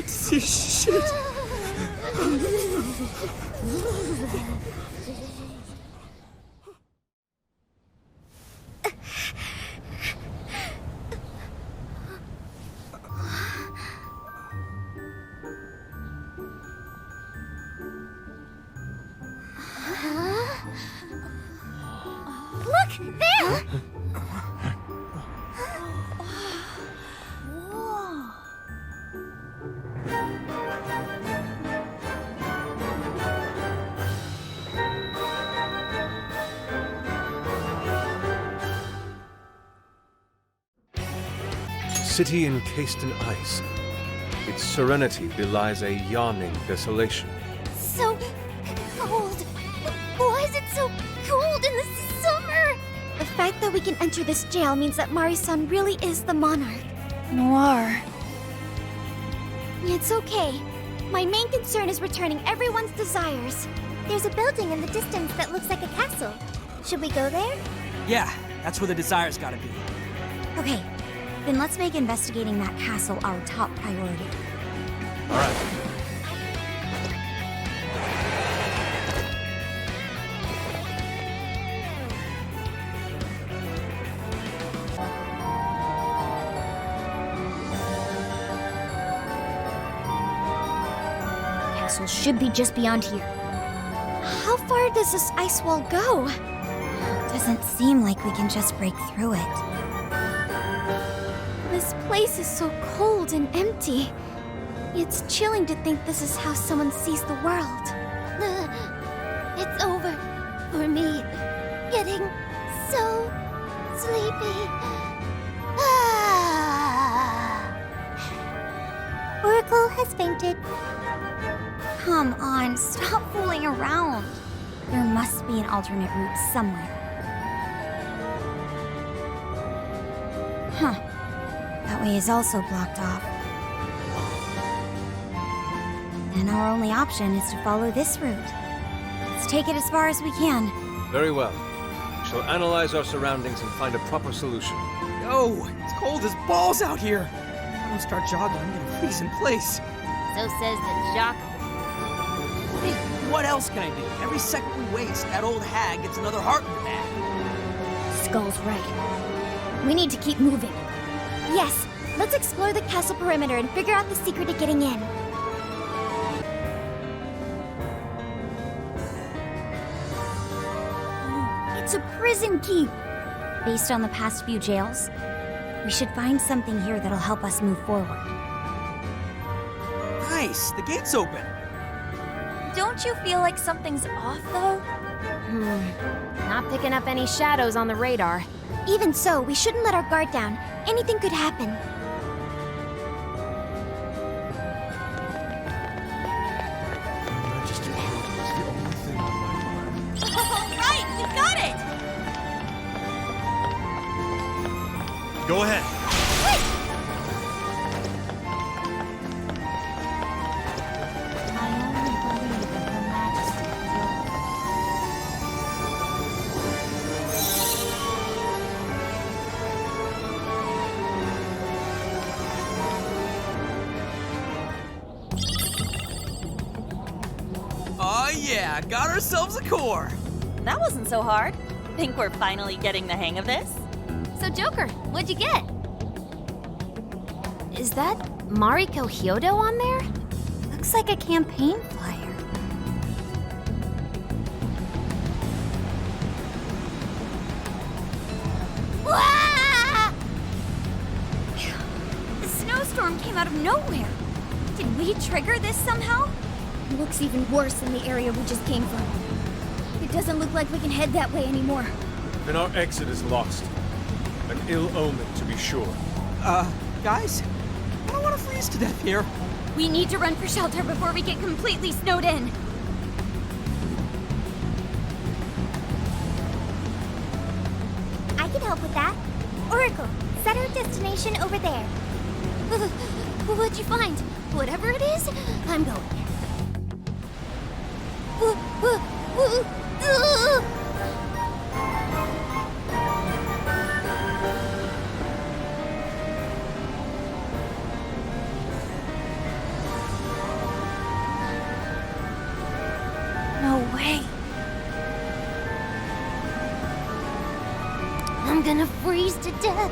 can't see shit. Look! There! City encased in ice. Its serenity belies a yawning desolation. So cold. Why is it so cold in the summer? The fact that we can enter this jail means that Mari-san really is the monarch. Noir. It's okay. My main concern is returning everyone's desires. There's a building in the distance that looks like a castle. Should we go there? Yeah, that's where the desires gotta be. Okay, then let's make investigating that castle our top priority. All right. Castle should be just beyond here. How far does this ice wall go? Doesn't seem like we can just break through it. This place is so cold and empty. It's chilling to think this is how someone sees the world. It's over for me. Getting so sleepy. Oracle has fainted. Come on, stop fooling around. There must be an alternate route somewhere. Huh. That way is also blocked off. Then our only option is to follow this route. Let's take it as far as we can. Very well. We shall analyze our surroundings and find a proper solution. Yo, it's cold as balls out here. If I don't start jogging, I'm gonna freeze in place. So says the jock. Hey, what else can I do? Every second we waste, that old hag gets another heart in the bag. Skull's right. We need to keep moving. Yes, let's explore the castle perimeter and figure out the secret to getting in. It's a prison key. Based on the past few jails, we should find something here that'll help us move forward. Nice, the gate's open. Don't you feel like something's off, though? Not picking up any shadows on the radar. Even so, we shouldn't let our guard down. Anything could happen. Your Majesty Shield is the only thing on my mind. All right, we got it! Go ahead. Oh yeah, got ourselves a core. That wasn't so hard. Think we're finally getting the hang of this? So, Joker, what'd you get? Is that Mariko Hyodo on there? Looks like a campaign flyer. Wah! The snowstorm came out of nowhere. Did we trigger this somehow? It looks even worse than the area we just came from. It doesn't look like we can head that way anymore. Then our exit is lost. An ill omen, to be sure. Guys? I don't want to freeze to death here. We need to run for shelter before we get completely snowed in. I can help with that. Oracle, set our destination over there. What'd you find? Whatever it is, I'm going. way. I'm gonna freeze to death.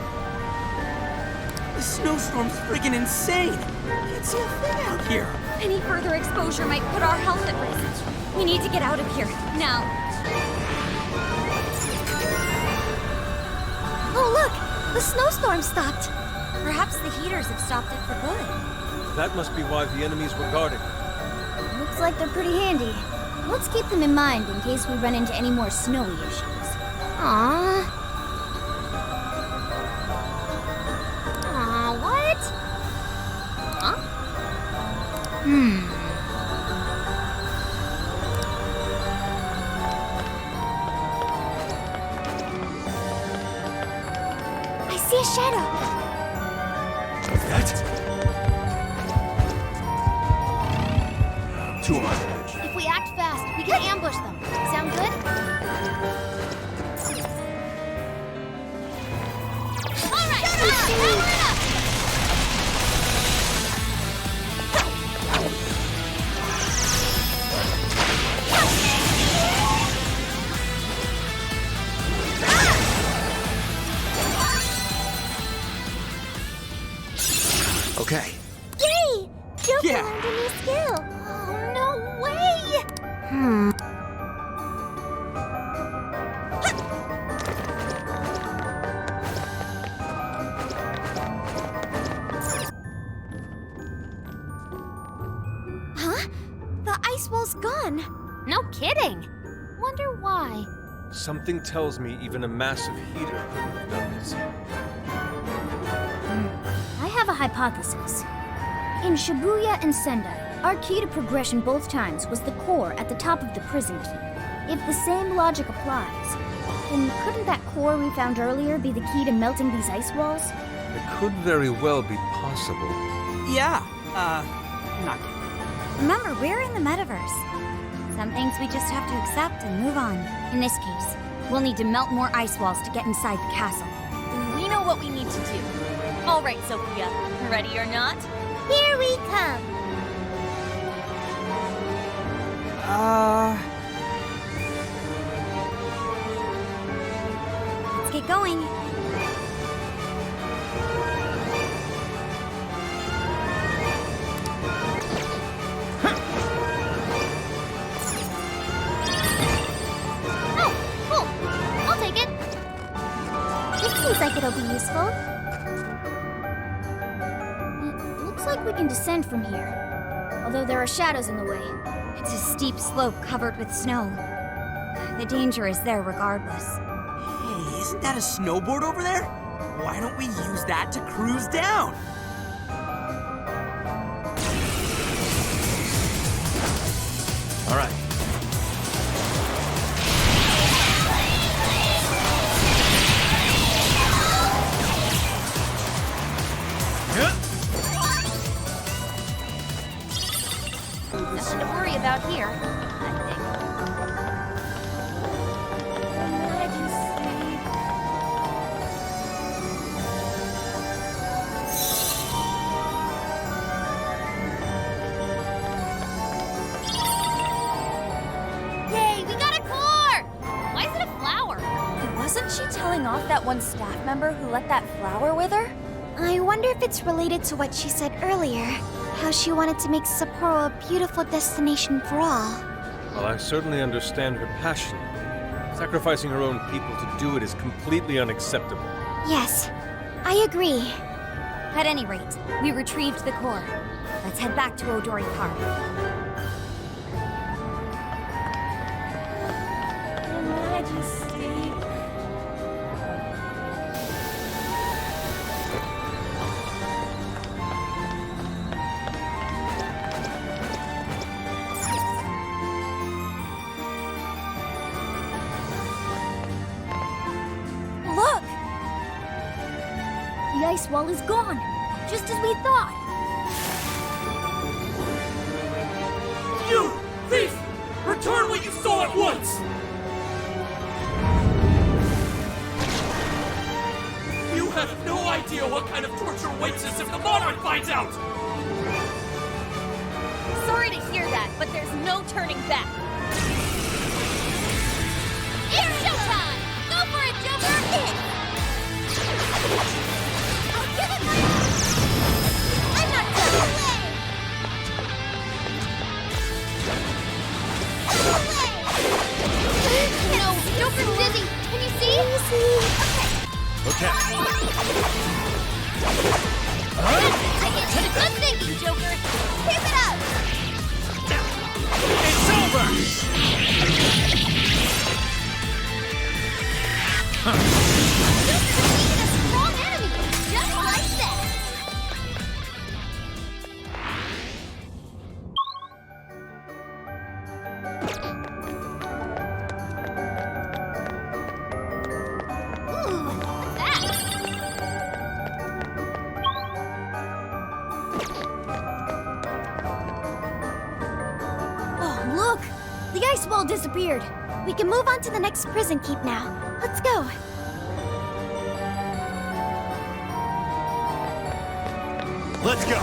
This snowstorm's friggin' insane. Can't see a thing out here. Any further exposure might put our health at risk. We need to get out of here, now. Oh, look! The snowstorm stopped. Perhaps the heaters have stopped it for good. That must be why the enemies were guarding. Looks like they're pretty handy. Let's keep them in mind in case we run into any more snowy issues. Aww. Aw, what? Huh? I see a shadow. Too much. If we act fast, we can ambush them. Sound good? All right, power it up! Okay. Yay! Joker Yeah. learned a new skill. Oh, no way! Huh? The ice wall's gone. No kidding. Wonder why. Something tells me even a massive heater couldn't have done this. I have a hypothesis. In Shibuya and Sendai, our key to progression both times was the core at the top of the prison key. If the same logic applies, then couldn't that core we found earlier be the key to melting these ice walls? It could very well be possible. Yeah, not good. Remember, we're in the metaverse. Some things we just have to accept and move on. In this case, we'll need to melt more ice walls to get inside the castle. We know what we need to do. All right, Sophia. Ready or not? Here we come. Let's get going. Oh, cool. I'll take it. This seems like it'll be useful. It looks like we can descend from here, although there are shadows in the way. It's a steep slope covered with snow. The danger is there regardless. Hey, isn't that a snowboard over there? Why don't we use that to cruise down? All right. Nothing to worry about here, I think. Yay, we got a core! Why is it a flower? Wasn't she telling off that one staff member who let that flower wither? I wonder if it's related to what she said earlier. How she wanted to make Sapporo a beautiful destination for all. Well, I certainly understand her passion. Sacrificing her own people to do it is completely unacceptable. Yes, I agree. At any rate, we retrieved the core. Let's head back to Odori Park. Look! The ice wall is gone, just as we thought. You! Thief! Return what you stole at once! You have no idea what kind of torture awaits us if the monarch finds out! Sorry to hear that, but there's no turning back. see. Okay. I get good thinking, Joker. Keep it up. It's over! Joker defeated a strong enemy, just like that. Ooh, fast. Oh, look! The ice wall disappeared. We can move on to the next prison keep now. Let's go. Let's go.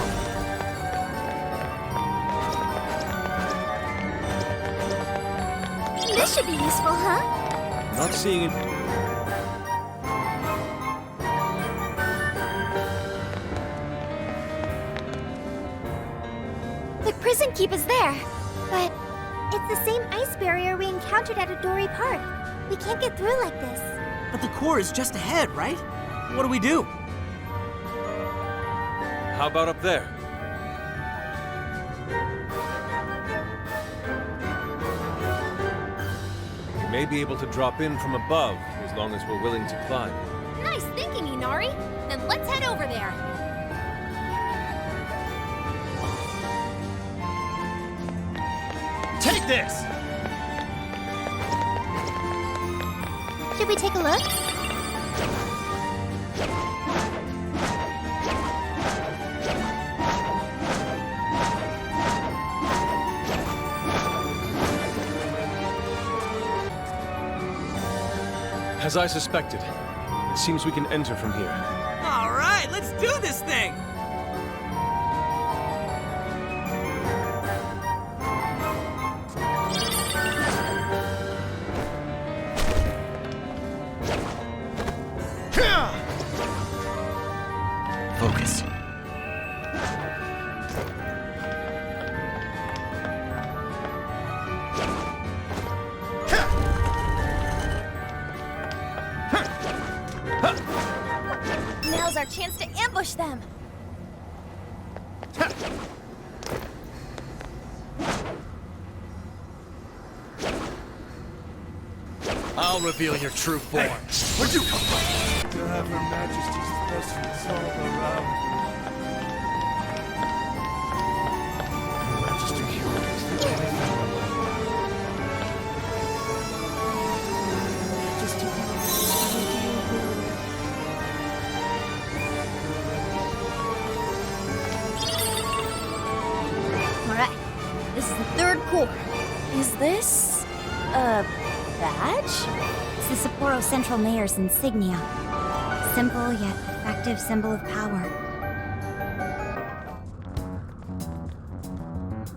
This should be useful, huh? Not seeing it. The prison keep is there, but it's the same ice barrier we encountered at Adori Park. We can't get through like this. But the core is just ahead, right? What do we do? How about up there? We may be able to drop in from above, as long as we're willing to climb. Nice thinking, Inari. Then let's head over there. Take this! Should we take a look? As I suspected, it seems we can enter from here. All right, let's do this thing! Focus. Now's our chance to ambush them. I'll reveal your true form. Where'd you come from? To have Her Majesty's presence all around. Her Majesty hears the anything. Alright, this is the third core. Is this a badge? It's the Sapporo Central Mayor's insignia. Simple yet effective symbol of power.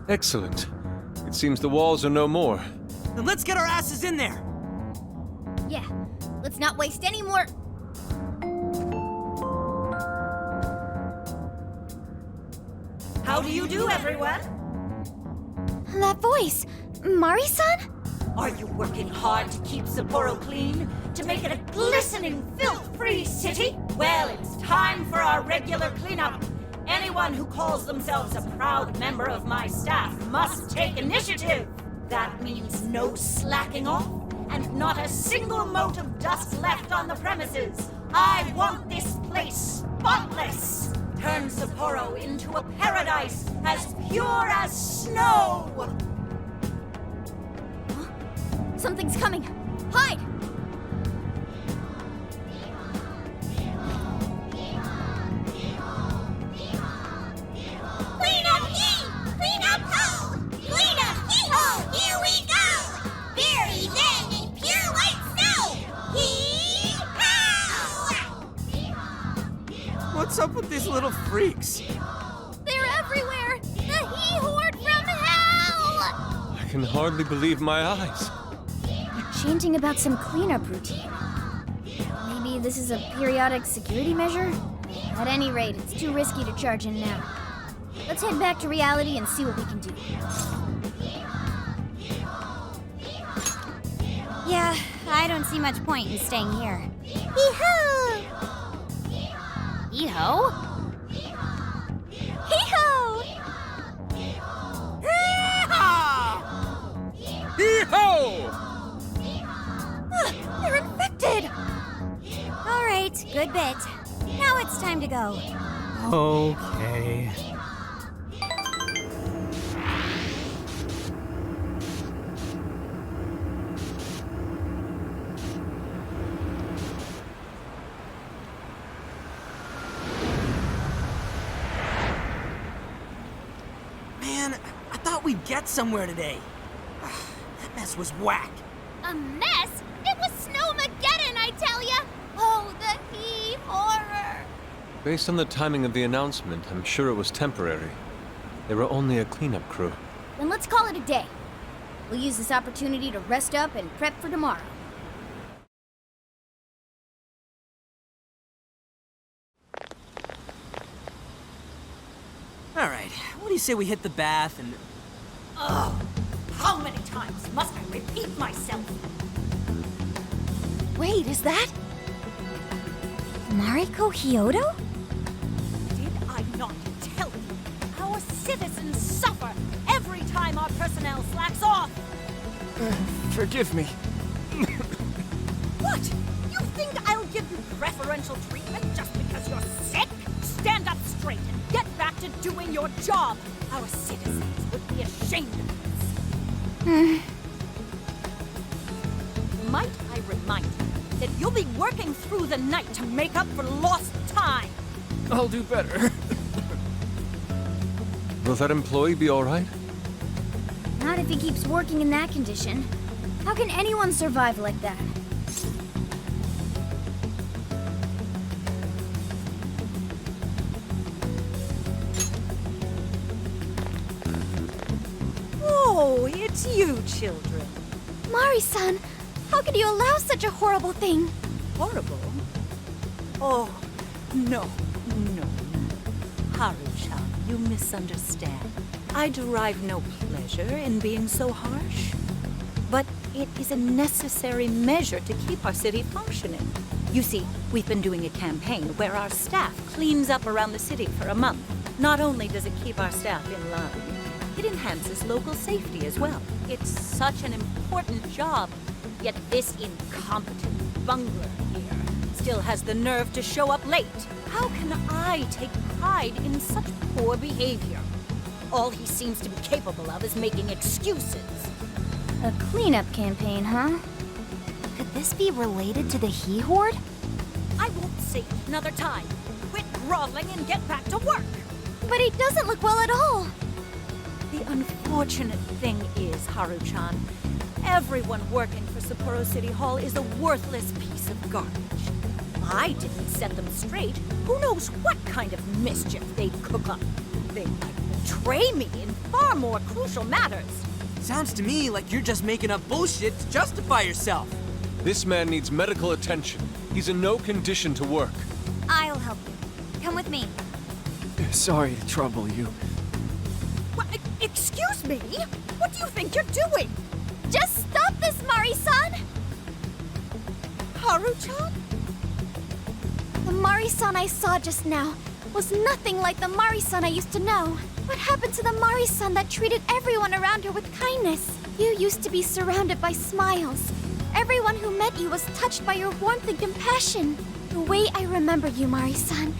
Excellent. It seems the walls are no more. Then let's get our asses in there! Yeah, let's not waste any more. How do you do, everyone? That voice, Mari-san? Are you working hard to keep Sapporo clean? To make it a glistening, filth-free city? Well, it's time for our regular cleanup. Anyone who calls themselves a proud member of my staff must take initiative. That means no slacking off, and not a single mote of dust left on the premises. I want this place spotless. Turn Sapporo into a paradise as pure as snow. Something's coming. Hide! Clean up ye! Clean up ho! Clean up hee-ho! Here we go! Buried then in pure white snow! Hee-haw! What's up with these little freaks? They're everywhere! The He-Horde from hell! I can hardly believe my eyes. Changing about some cleanup routine. Maybe this is a periodic security measure? At any rate, it's too risky to charge in now. Let's head back to reality and see what we can do. Yeah, I don't see much point in staying here. Hee-hoo! Eho? Hee-hoo! Hee-ho! They're infected! All right, good bit. Now it's time to go. Okay. Man, I thought we'd get somewhere today. That mess was whack. A mess? It was Snowmageddon, I tell ya! Oh, the horror! Based on the timing of the announcement, I'm sure it was temporary. They were only a cleanup crew. Then let's call it a day. We'll use this opportunity to rest up and prep for tomorrow. All right, what do you say we hit the bath and... Ugh! How many times must I repeat myself? Wait, is that Mariko Hyodo? Did I not tell you? Our citizens suffer every time our personnel slacks off! Forgive me. What? You think I'll give you preferential treatment just because you're sick? Stand up straight and get back to doing your job! Our citizens would be ashamed of this. Might I remind you that you'll be working through the night to make up for lost time? I'll do better. Will that employee be all right? Not if he keeps working in that condition. How can anyone survive like that? Oh, it's you, children. Mari-san, how could you allow such a horrible thing? Horrible? Oh, no. Haru-chan, you misunderstand. I derive no pleasure in being so harsh. But it is a necessary measure to keep our city functioning. You see, we've been doing a campaign where our staff cleans up around the city for a month. Not only does it keep our staff in line, it enhances local safety as well. It's such an important job. Yet this incompetent bungler here still has the nerve to show up late. How can I take pride in such poor behavior? All he seems to be capable of is making excuses. A cleanup campaign, huh? Could this be related to the He Horde? I won't say it another time. Quit groveling and get back to work. But he doesn't look well at all. The unfortunate thing is, Haru-chan, everyone working for Sapporo City Hall is a worthless piece of garbage. I didn't set them straight. Who knows what kind of mischief they'd cook up? They might betray me in far more crucial matters. Sounds to me like you're just making up bullshit to justify yourself. This man needs medical attention. He's in no condition to work. I'll help you. Come with me. Sorry to trouble you. What, excuse me? What do you think you're doing? Just stop this, Mari-san! Haru-chan? The Mari-san I saw just now was nothing like the Mari-san I used to know. What happened to the Mari-san that treated everyone around her with kindness? You used to be surrounded by smiles. Everyone who met you was touched by your warmth and compassion. The way I remember you, Mari-san,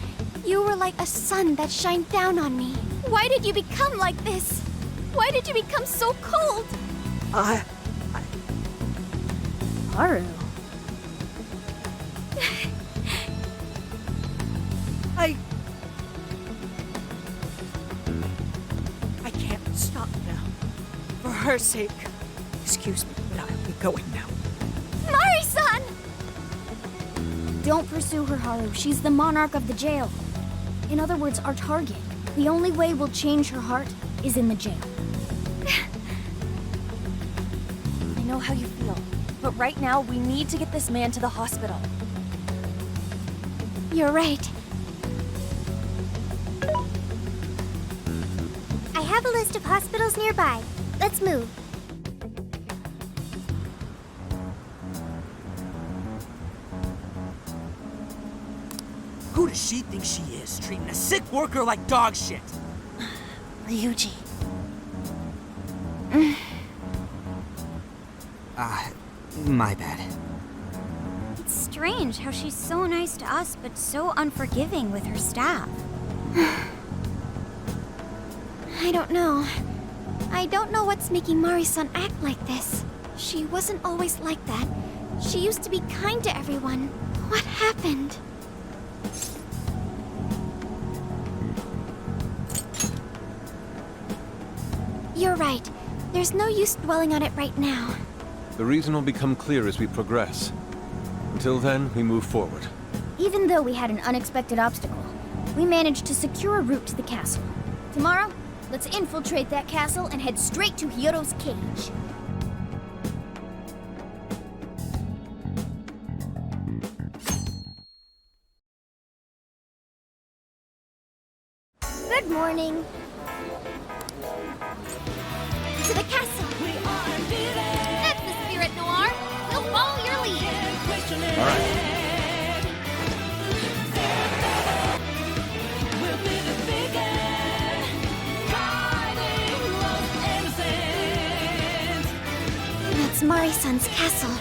you were like a sun that shined down on me. Why did you become like this? Why did you become so cold? Haru. I can't stop now. For her sake. Excuse me, but I'll be going now. Mari-san! Don't pursue her, Haru. She's the monarch of the jail. In other words, our target. The only way we'll change her heart is in the jail. I know how you feel, but right now we need to get this man to the hospital. You're right. I have a list of hospitals nearby. Let's move. Who does she think she is, treating a sick worker like dog shit? Ryuji. My bad. It's strange how she's so nice to us, but so unforgiving with her staff. I don't know. I don't know what's making Mari-san act like this. She wasn't always like that. She used to be kind to everyone. What happened? You're right. There's no use dwelling on it right now. The reason will become clear as we progress. Until then, we move forward. Even though we had an unexpected obstacle, we managed to secure a route to the castle. Tomorrow, let's infiltrate that castle and head straight to Hyodo's cage. Good morning. To the castle. That's the spirit, Noir. We'll follow your lead. All right. That's Mari-san's castle.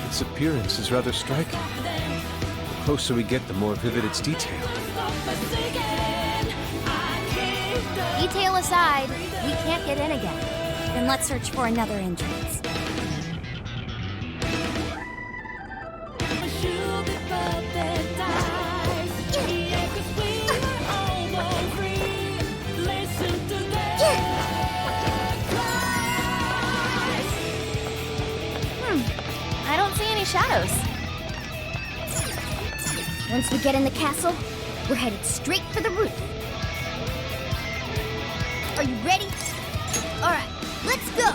Its appearance is rather striking. The closer we get, the more vivid its detail. Detail aside, we can't get in again. Then let's search for another entrance. I don't see any shadows. Once we get in the castle, we're headed straight for the roof. Are you ready? All right, let's go!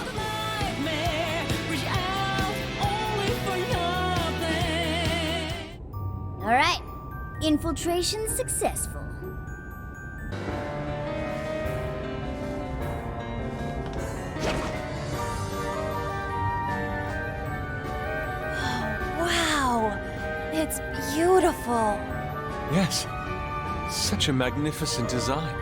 All right, infiltration successful. Wow, it's beautiful. Yes. Such a magnificent design.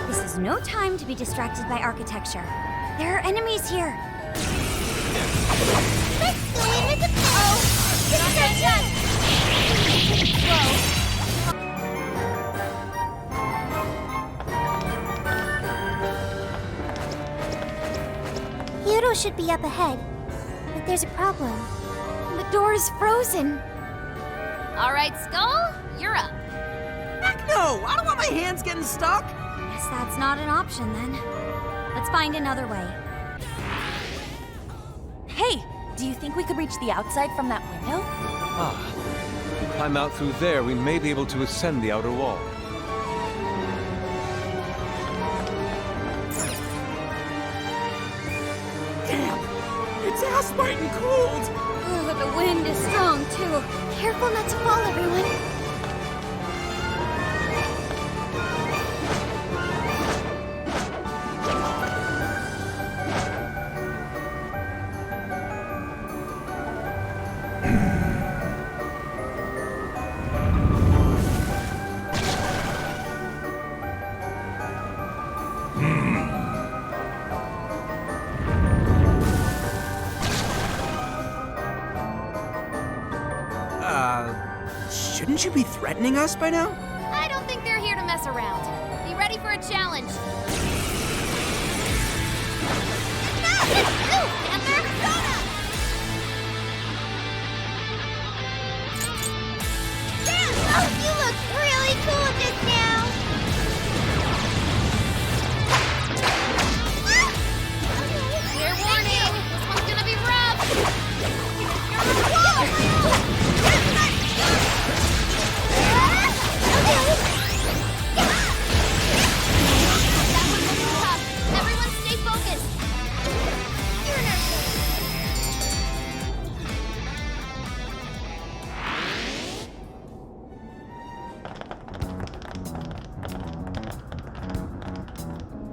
This is no time to be distracted by architecture. There are enemies here. Let's go into the Hyodo should be up ahead. But there's a problem. The door is frozen. All right, Skull, you're up. Heck no! I don't want my hands getting stuck! Guess that's not an option then. Let's find another way. Hey, do you think we could reach the outside from that window? Ah. If we climb out through there, we may be able to ascend the outer wall. Damn! It's ass-biting cold! Ooh, the wind is strong too. Careful not to fall, everyone. Shouldn't you be threatening us by now? I don't think they're here to mess around. Be ready for a challenge. You look really cool just now. Fair warning, this one's gonna be rough. That one looks tough. Everyone stay focused.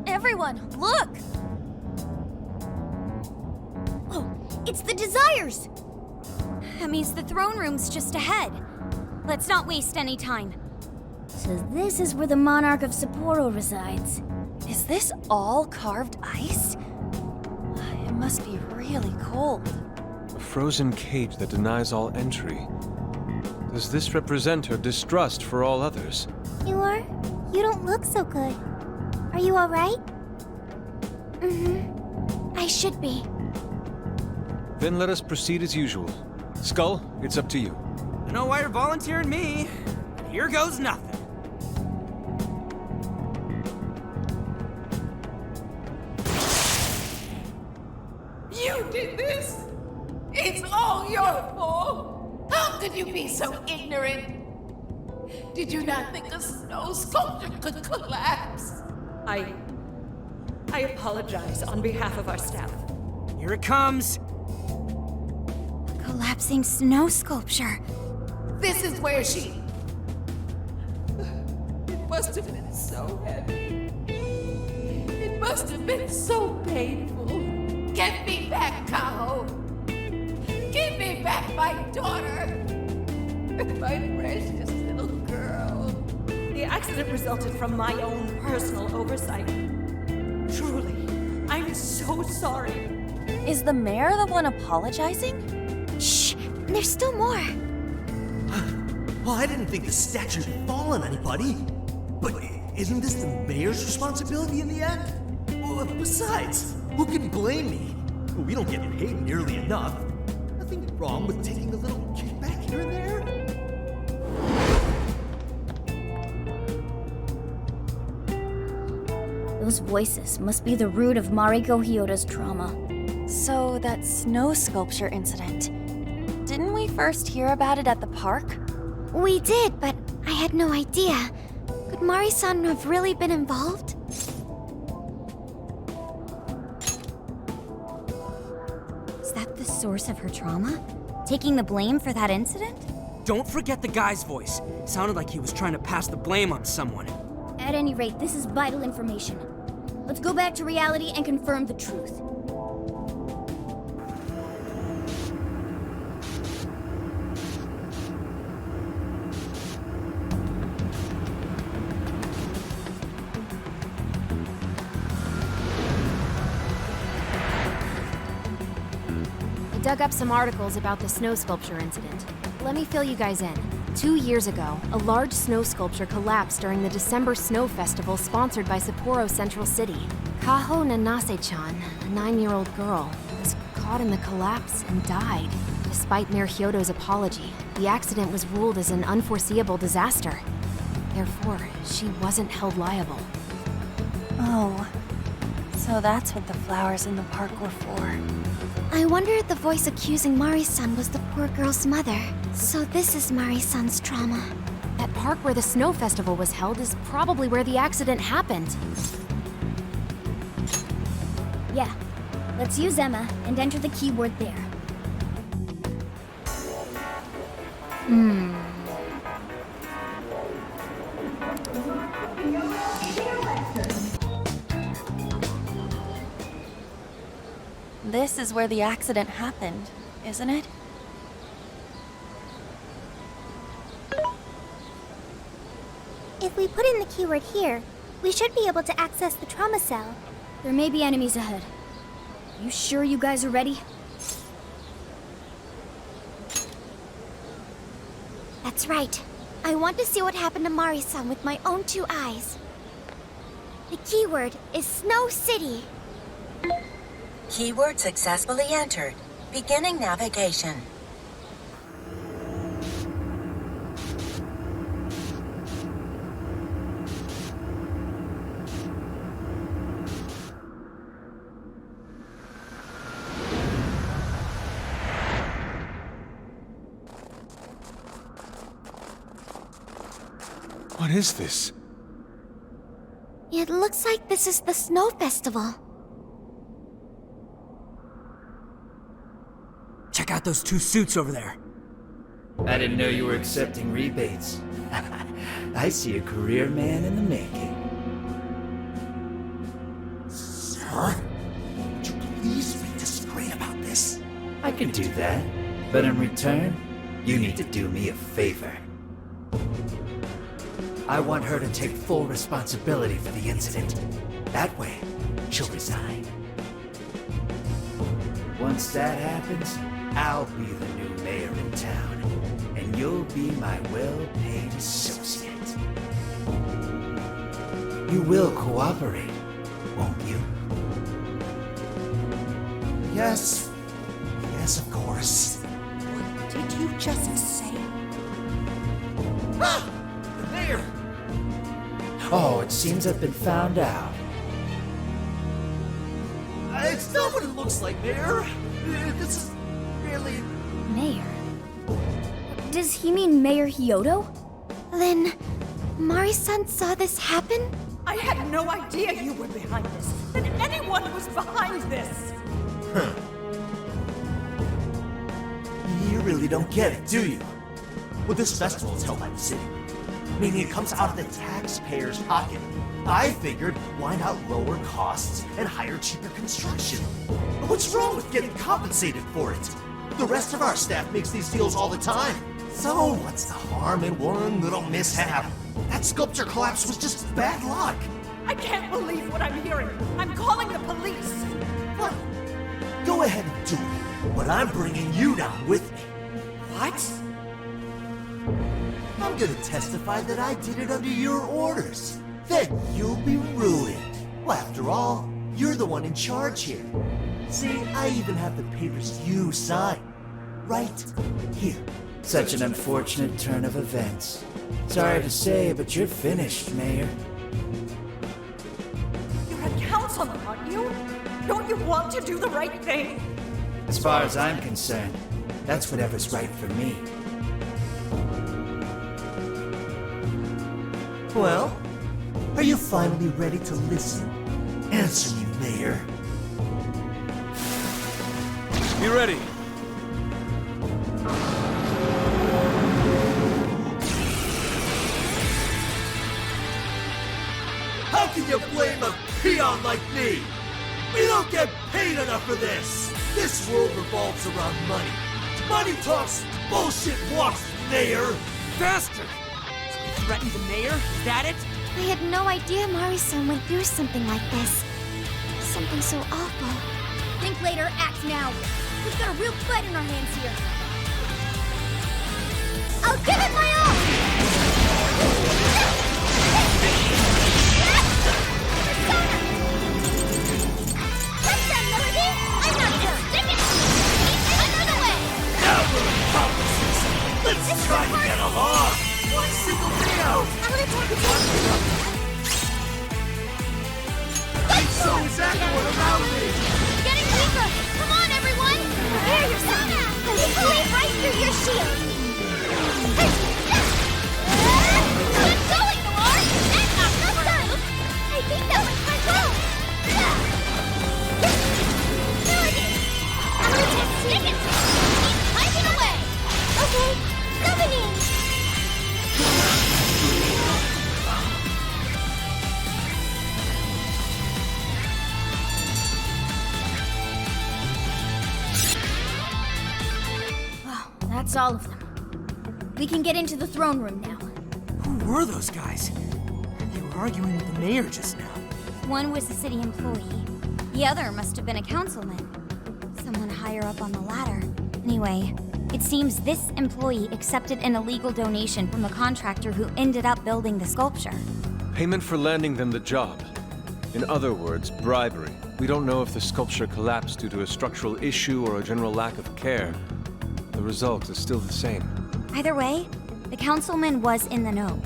Everyone, look! Oh, It's the Desires! That means the throne room's just ahead. Let's not waste any time. So this is where the Monarch of Sapporo resides. Is this all carved ice? It must be really cold. A frozen cage that denies all entry. Does this represent her distrust for all others? You don't look so good. Are you alright? Mm-hmm. I should be. Then let us proceed as usual. Skull, it's up to you. I know why you're volunteering me. Here goes nothing. You did this? It's all your fault. How could you be so ignorant? Did you not think a snow sculpture could collapse? I apologize on behalf of our staff. Here it comes. Collapsing snow sculpture. This is where she... It must have been so heavy. It must have been so painful. Get me back, Kaho. Give me back my daughter. My precious little girl. The accident resulted from my own personal oversight. Truly, I'm so sorry. Is the mayor the one apologizing? Shh! There's still more. Well, I didn't think the statue had fallen on anybody. But isn't this the mayor's responsibility in the end? Well, besides, who can blame me? We don't get paid nearly enough. Nothing wrong with taking a little kickback here and there. Those voices must be the root of Mariko Hyoda's trauma. So, that snow sculpture incident. Didn't we first hear about it at the park? We did, but I had no idea. Could Mari-san have really been involved? Is that the source of her trauma? Taking the blame for that incident? Don't forget the guy's voice. Sounded like he was trying to pass the blame on someone. At any rate, this is vital information. Let's go back to reality and confirm the truth. I dug up some articles about the snow sculpture incident. Let me fill you guys in. 2 years ago, a large snow sculpture collapsed during the December Snow Festival sponsored by Sapporo Central City. Kaho Nanase-chan, a 9-year-old girl, was caught in the collapse and died. Despite Mayor Hyodo's apology, the accident was ruled as an unforeseeable disaster. Therefore, she wasn't held liable. Oh, so that's what the flowers in the park were for. I wonder if the voice accusing Mari-san was the poor girl's mother. So this is Mari-san's trauma. That park where the snow festival was held is probably where the accident happened. Yeah. Let's use Emma and enter the keyword there. This is where the accident happened, isn't it? If we put in the keyword here, we should be able to access the trauma cell. There may be enemies ahead. You sure you guys are ready? That's right. I want to see what happened to Mari-san with my own 2 eyes. The keyword is Snow City. Keyword successfully entered. Beginning navigation. What is this? It looks like this is the Snow Festival. Check out those 2 suits over there. I didn't know you were accepting rebates. I see a career man in the making. Sir, would you please be discreet about this? I can do that. But in return, you need to do me a favor. I want her to take full responsibility for the incident. That way, she'll resign. Once that happens, I'll be the new mayor in town, and you'll be my well-paid associate. You will cooperate, won't you? Yes. Yes, of course. What did you just say? Ah! The mayor! Oh, it seems I've been found out. It's not what it looks like, Mayor. This is really... Mayor? Does he mean Mayor Hyodo? Then, Mari-san saw this happen? I had no idea you were behind this, that anyone was behind this. Huh. You really don't get it, do you? Well, this festival is held by the city, meaning it comes out of the taxpayer's pocket. I figured, why not lower costs and hire cheaper construction? What's wrong with getting compensated for it? The rest of our staff makes these deals all the time. So what's the harm in one little mishap? That sculpture collapse was just bad luck. I can't believe what I'm hearing. I'm calling the police. What? Go ahead and do it, but I'm bringing you down with me. What? I'm gonna testify that I did it under your orders. Then you'll be ruined. Well, after all, you're the one in charge here. See, I even have the papers you signed. Right here. Such an unfortunate turn of events. Sorry to say, but you're finished, Mayor. You're a councilman, aren't you? Don't you want to do the right thing? As far as I'm concerned, that's whatever's right for me. Well, are you finally ready to listen? Answer me, Mayor. Be ready. How can you blame a peon like me? We don't get paid enough for this. This world revolves around money. Money talks, bullshit walks, Mayor. Faster! So you threatened the mayor? Is that it? I had no idea Mari-san went through something like this. Something so awful. Think later, act now. We've got a real fight in our hands here. I'll give it my all! What's that, Melody? I'm not done. Stick it! Another way! Now we're accomplices. Let's try to get along. One single day out. I'm gonna talk to So is everyone around me? Getting weaker! Come on, everyone! Prepare yourself! I'll blade right through your shield! Good going, Noir! And not done! I think that went quite well! Melody! I'm gonna just stick it! Keep typing away! Okay, governing! That's all of them. We can get into the throne room now. Who were those guys? They were arguing with the mayor just now. One was a city employee. The other must have been a councilman. Someone higher up on the ladder. Anyway, it seems this employee accepted an illegal donation from the contractor who ended up building the sculpture. Payment for landing them the job. In other words, bribery. We don't know if the sculpture collapsed due to a structural issue or a general lack of care. The result is still the same. Either way, the councilman was in the know.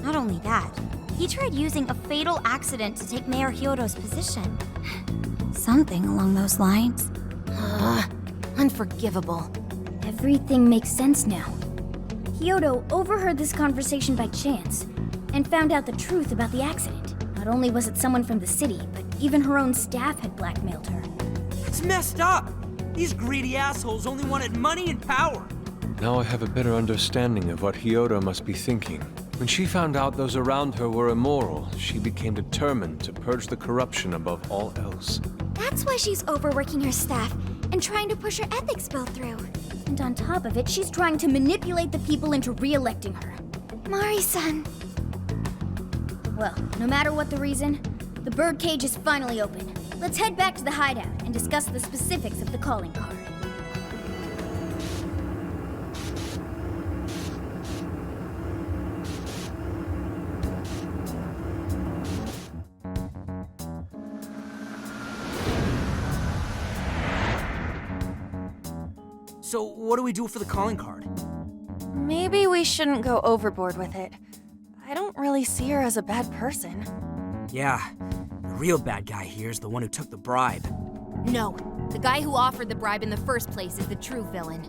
Not only that, he tried using a fatal accident to take Mayor Hyodo's position. Something along those lines. Unforgivable. Everything makes sense now. Hyodo overheard this conversation by chance and found out the truth about the accident. Not only was it someone from the city, but even her own staff had blackmailed her. It's messed up! These greedy assholes only wanted money and power. Now I have a better understanding of what Hyodo must be thinking. When she found out those around her were immoral, she became determined to purge the corruption above all else. That's why she's overworking her staff and trying to push her ethics bill through. And on top of it, she's trying to manipulate the people into re-electing her. Mari-san. Well, no matter what the reason, the birdcage is finally open. Let's head back to the hideout and discuss the specifics of the calling card. So, what do we do for the calling card? Maybe we shouldn't go overboard with it. I don't really see her as a bad person. Yeah, the real bad guy here is the one who took the bribe. No, the guy who offered the bribe in the first place is the true villain.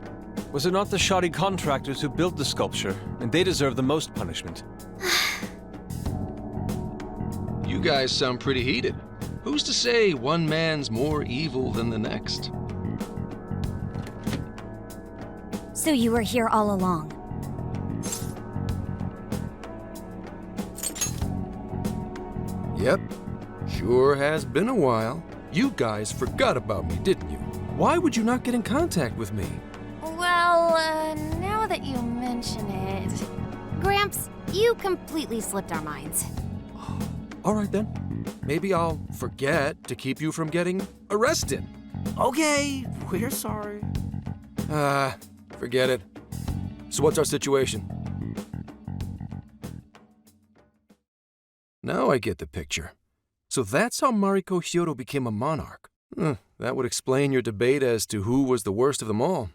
Was it not the shoddy contractors who built the sculpture? And they deserve the most punishment. You guys sound pretty heated. Who's to say one man's more evil than the next? So you were here all along. Yep. Sure has been a while. You guys forgot about me, didn't you? Why would you not get in contact with me? Well, now that you mention it... Gramps, you completely slipped our minds. All right then. Maybe I'll forget to keep you from getting arrested. Okay, we're sorry. Forget it. So what's our situation? Now I get the picture. So that's how Mariko Hyodo became a monarch. That would explain your debate as to who was the worst of them all.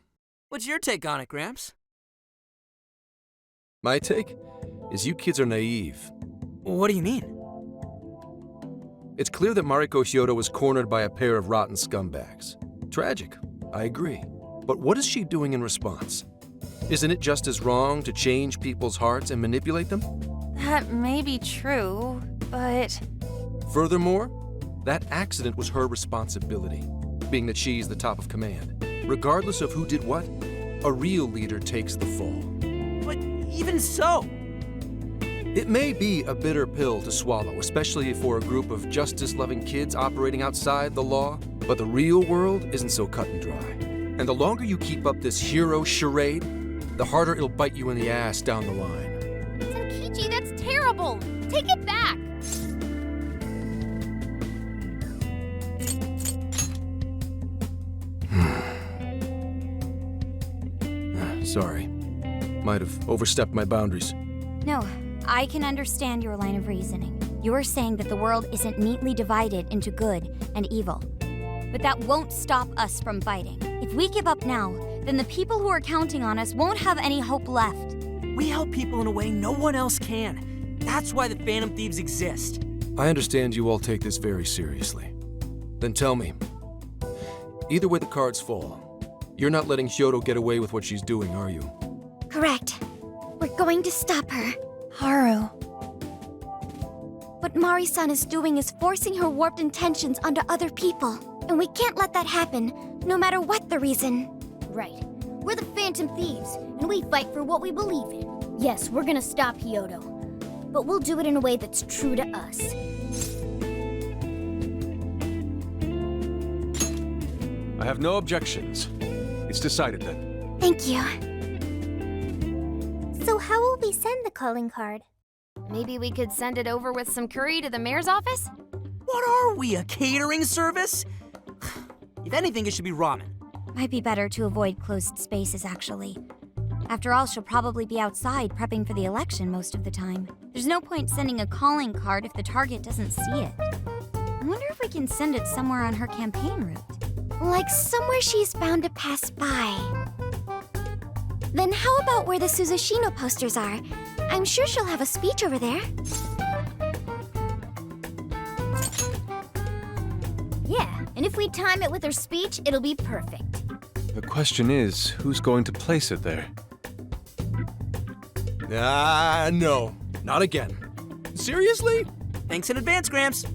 What's your take on it, Gramps? My take is you kids are naive. What do you mean? It's clear that Mariko Hyodo was cornered by a pair of rotten scumbags. Tragic, I agree. But what is she doing in response? Isn't it just as wrong to change people's hearts and manipulate them? That may be true, but... Furthermore, that accident was her responsibility, being that she's the top of command. Regardless of who did what, a real leader takes the fall. But even so... It may be a bitter pill to swallow, especially for a group of justice-loving kids operating outside the law, but the real world isn't so cut and dry. And the longer you keep up this hero charade, the harder it'll bite you in the ass down the line. Senkichi, that's terrible! Take it back! Sorry. Might have overstepped my boundaries. No, I can understand your line of reasoning. You're saying that the world isn't neatly divided into good and evil. But that won't stop us from fighting. If we give up now, then the people who are counting on us won't have any hope left. We help people in a way no one else can. That's why the Phantom Thieves exist. I understand you all take this very seriously. Then tell me, either way the cards fall, you're not letting Hyodo get away with what she's doing, are you? Correct. We're going to stop her. Haru. What Mari-san is doing is forcing her warped intentions onto other people. And we can't let that happen, no matter what the reason. Right. We're the Phantom Thieves, and we fight for what we believe in. Yes, we're gonna stop Hyodo. But we'll do it in a way that's true to us. I have no objections. It's decided then. Thank you. So how will we send the calling card? Maybe we could send it over with some curry to the mayor's office? What are we, a catering service? If anything, it should be ramen. Might be better to avoid closed spaces, actually. After all, she'll probably be outside prepping for the election most of the time. There's no point sending a calling card if the target doesn't see it. I wonder if we can send it somewhere on her campaign route. Like somewhere she's bound to pass by. Then how about where the Suzushino posters are? I'm sure she'll have a speech over there. Yeah, and if we time it with her speech, it'll be perfect. The question is, who's going to place it there? No. Not again. Seriously? Thanks in advance, Gramps.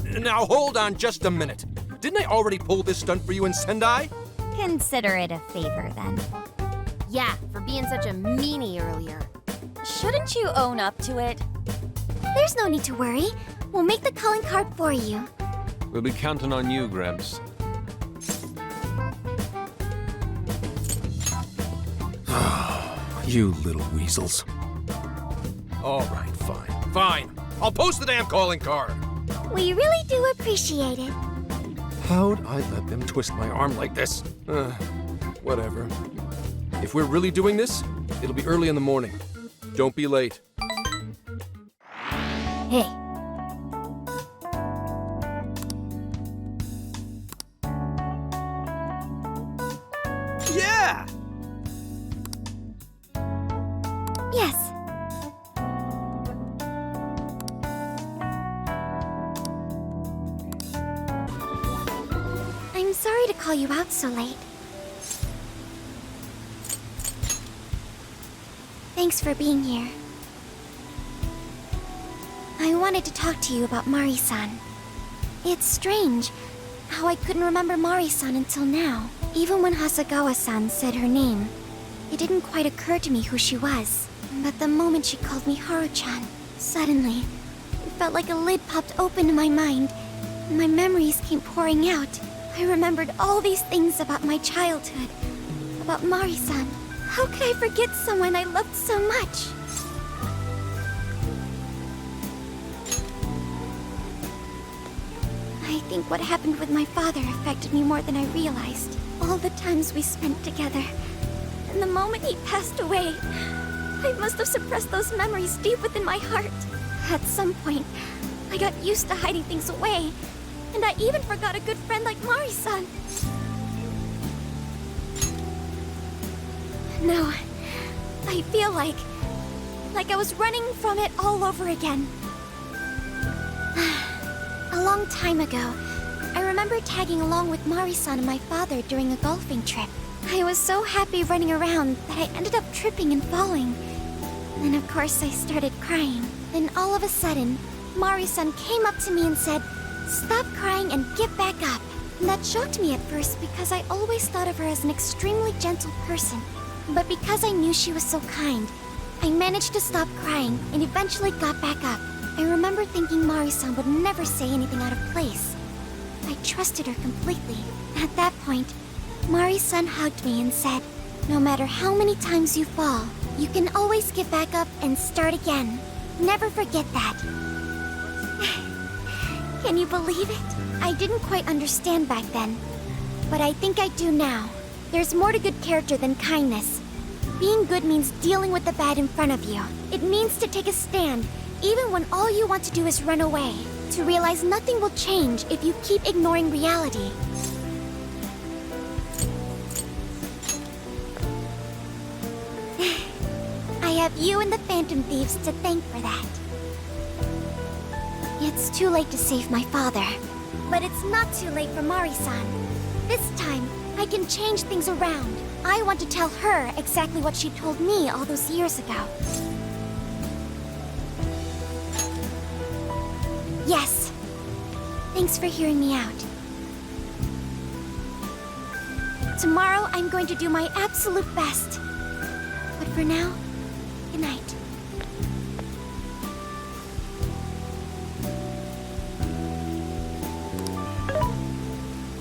Now hold on just a minute. Didn't I already pull this stunt for you in Sendai? Consider it a favor, then. Yeah, for being such a meanie earlier. Shouldn't you own up to it? There's no need to worry. We'll make the calling card for you. We'll be counting on you, Gramps. You little weasels. All right, fine. I'll post the damn calling card. We really do appreciate it. How'd I let them twist my arm like this? Whatever. If we're really doing this, it'll be early in the morning. Don't be late. Hey. Yeah! Yes. I'm sorry to call you out so late. Thanks for being here. I wanted to talk to you about Mari-san. It's strange how I couldn't remember Mari-san until now. Even when Hasagawa-san said her name, it didn't quite occur to me who she was. But the moment she called me Haru-chan, suddenly, it felt like a lid popped open in my mind. My memories came pouring out. I remembered all these things about my childhood, about Mari-san. How could I forget someone I loved so much? I think what happened with my father affected me more than I realized. All the times we spent together, and the moment he passed away, I must have suppressed those memories deep within my heart. At some point, I got used to hiding things away, and I even forgot a good friend like Mari-san. No, I feel like I was running from it all over again. A long time ago, I remember tagging along with Mari-san and my father during a golfing trip. I was so happy running around that I ended up tripping and falling. Then of course I started crying. Then all of a sudden, Mari-san came up to me and said, "Stop crying and get back up." And that shocked me at first because I always thought of her as an extremely gentle person. But because I knew she was so kind, I managed to stop crying and eventually got back up. I remember thinking Mari-san would never say anything out of place. I trusted her completely. At that point, Mari-san hugged me and said, "No matter how many times you fall, you can always get back up and start again. Never forget that." Can you believe it? I didn't quite understand back then, but I think I do now. There's more to good character than kindness. Being good means dealing with the bad in front of you. It means to take a stand, even when all you want to do is run away. To realize nothing will change if you keep ignoring reality. I have you and the Phantom Thieves to thank for that. It's too late to save my father, but it's not too late for Mari-san. This time, I can change things around. I want to tell her exactly what she told me all those years ago. Yes. Thanks for hearing me out. Tomorrow, I'm going to do my absolute best. But for now, good night.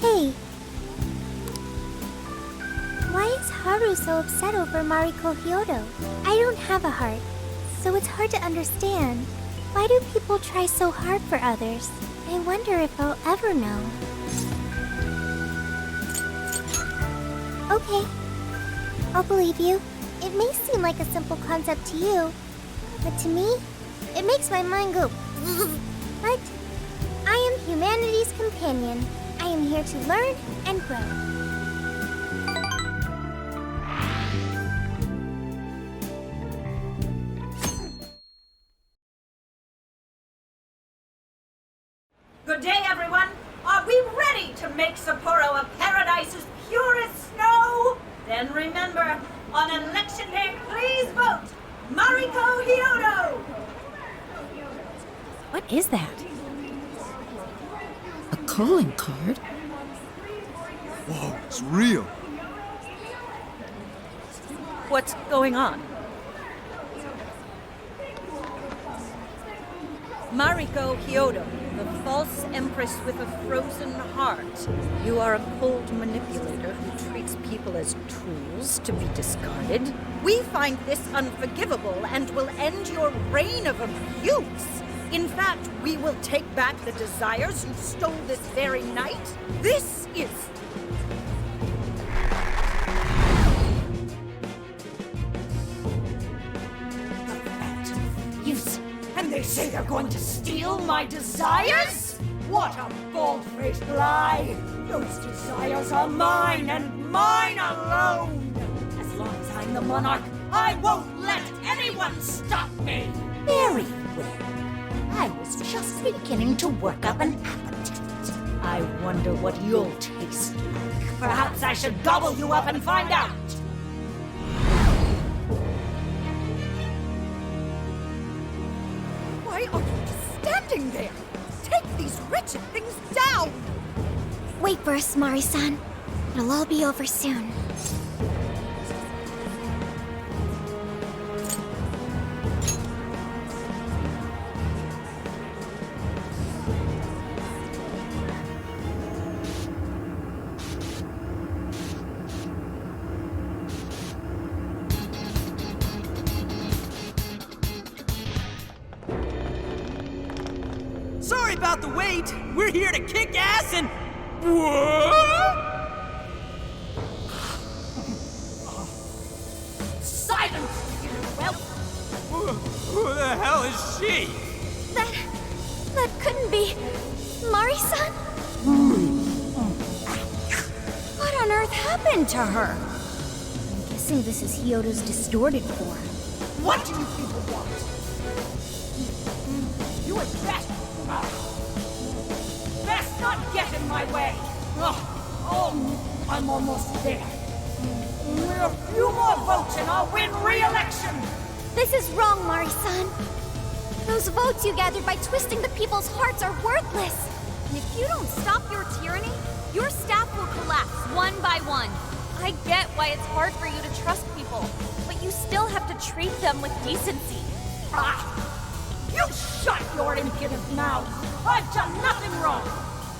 Hey. Why is Haru so upset over Mariko Hyodo? I don't have a heart, so it's hard to understand. Why do people try so hard for others? I wonder if I'll ever know. Okay. I'll believe you. It may seem like a simple concept to you, but to me, it makes my mind go But I am humanity's companion. I am here to learn and grow. Good day, everyone. Are we ready to make Sapporo a paradise as pure as snow? Then remember, on election day, please vote Mariko Hyodo! What is that? A calling card? Whoa, it's real. What's going on? Mariko Hyodo, the false empress with a frozen heart. You are a cold manipulator who treats people as tools to be discarded. We find this unforgivable and will end your reign of abuse. In fact, we will take back the desires you stole this very night. This is... Yes, and they say they're going to steal my desires? What a bald-faced lie! Those desires are mine and mine alone! As long as I'm the monarch, I won't let anyone stop me! Very well. I was just beginning to work up an appetite. I wonder what you'll taste like. Perhaps I should gobble you up and find out! Why are you just standing there? Take these wretched things down! Wait for us, Mari-san. It'll all be over soon. Sorry about the wait. We're here to kick ass and... What? Silence, you whelp! Who the hell is she? That couldn't be... Mari-san? What on earth happened to her? I'm guessing this is Hyodo's distorted form. What do you people want? You had best not get in my way. Oh, I'm almost there. A few more votes and I'll win re-election. This is wrong, Mari-san. Those votes you gathered by twisting the people's hearts are worthless. And if you don't stop your tyranny, your staff will collapse one by one. I get why it's hard for you to trust people, but you still have to treat them with decency. You shut your impudent mouth! I've done nothing wrong!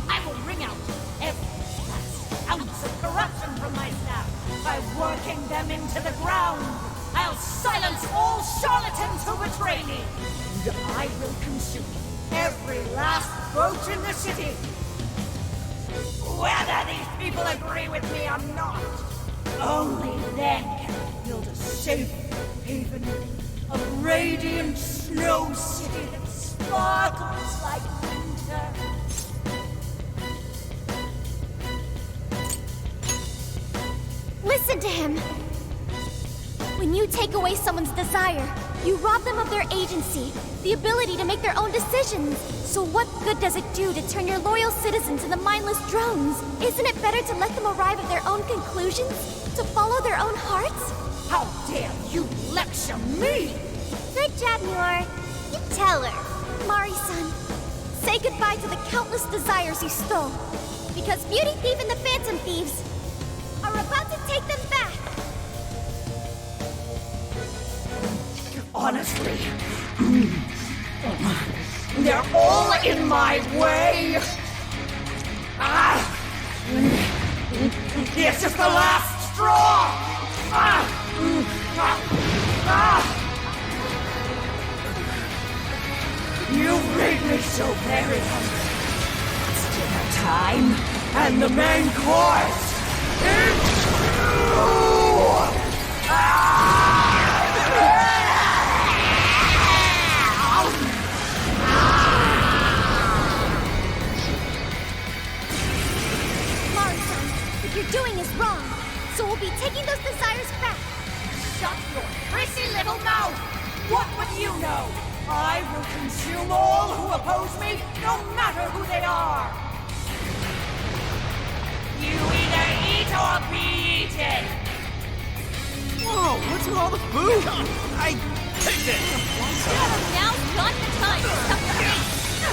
I will wring out every last ounce of corruption from my staff by working them into the ground! I'll silence all charlatans who betray me! And I will consume every last vote in the city! Whether these people agree with me or not, only then can I build a safe haven, a radiant snow city that sparkles like winter. Listen to him! When you take away someone's desire, you rob them of their agency, the ability to make their own decisions. So what good does it do to turn your loyal citizens into mindless drones? Isn't it better to let them arrive at their own conclusions? To follow their own hearts? How dare you lecture me! Good job, Yor. You tell her. Mari-san, say goodbye to the countless desires you stole. Because Beauty Thief and the Phantom Thieves are about to take them back. Honestly, they're all in my way. This is the last straw. You've made me so very hungry. It's dinner time, and the main course is Mari-san, what you're doing is wrong. So we'll be taking those desires back. Shut your prissy little mouth! What would you know? I will consume all who oppose me, no matter who they are! You either eat or be eaten! Whoa, what's with all the food? I... Take this! Now's not the time to stuff your face!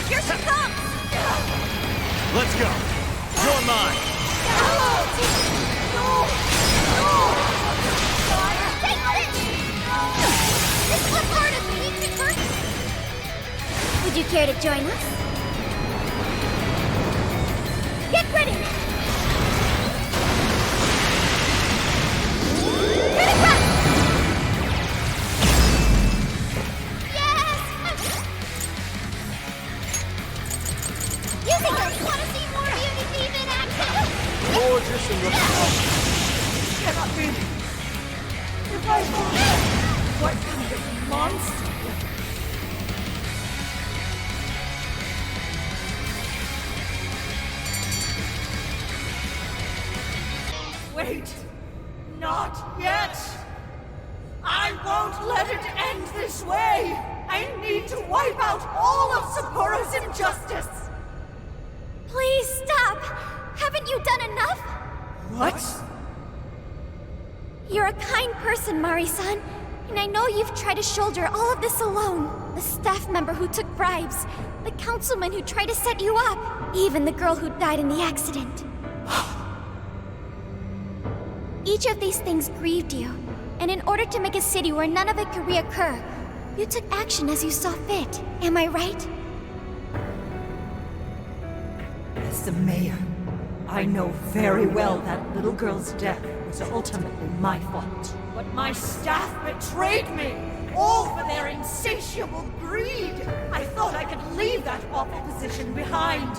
Here she comes! Let's go. You're mine. This is a part of me! We Would you care to join us? Get ready! Turn around! Yes! Using us! Want to see more beauty thief in action? Gorgeous and Cannot be. If I fall, what kind of monster? Wait, not yet. I won't let it end this way. I need to wipe out all of Sapporo's injustice. Please stop! Haven't you done enough? What? You're a kind person, Mari-san, and I know you've tried to shoulder all of this alone. The staff member who took bribes, the councilman who tried to set you up, even the girl who died in the accident. Each of these things grieved you, and in order to make a city where none of it could reoccur, you took action as you saw fit. Am I right? As the mayor, I know very well that little girl's death was ultimately my fault. But my staff betrayed me, all for their insatiable greed. I thought I could leave that awful position behind.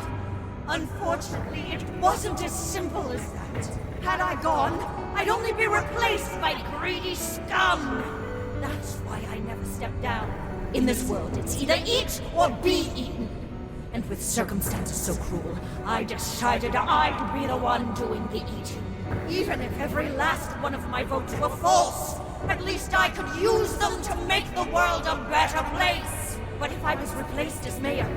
Unfortunately, it wasn't as simple as that. Had I gone, I'd only be replaced by greedy scum. That's why I never stepped down. In this world, it's either eat or be eaten. And with circumstances so cruel, I decided I'd be the one doing the eating. Even if every last one of my votes were false, at least I could use them to make the world a better place. But if I was replaced as mayor,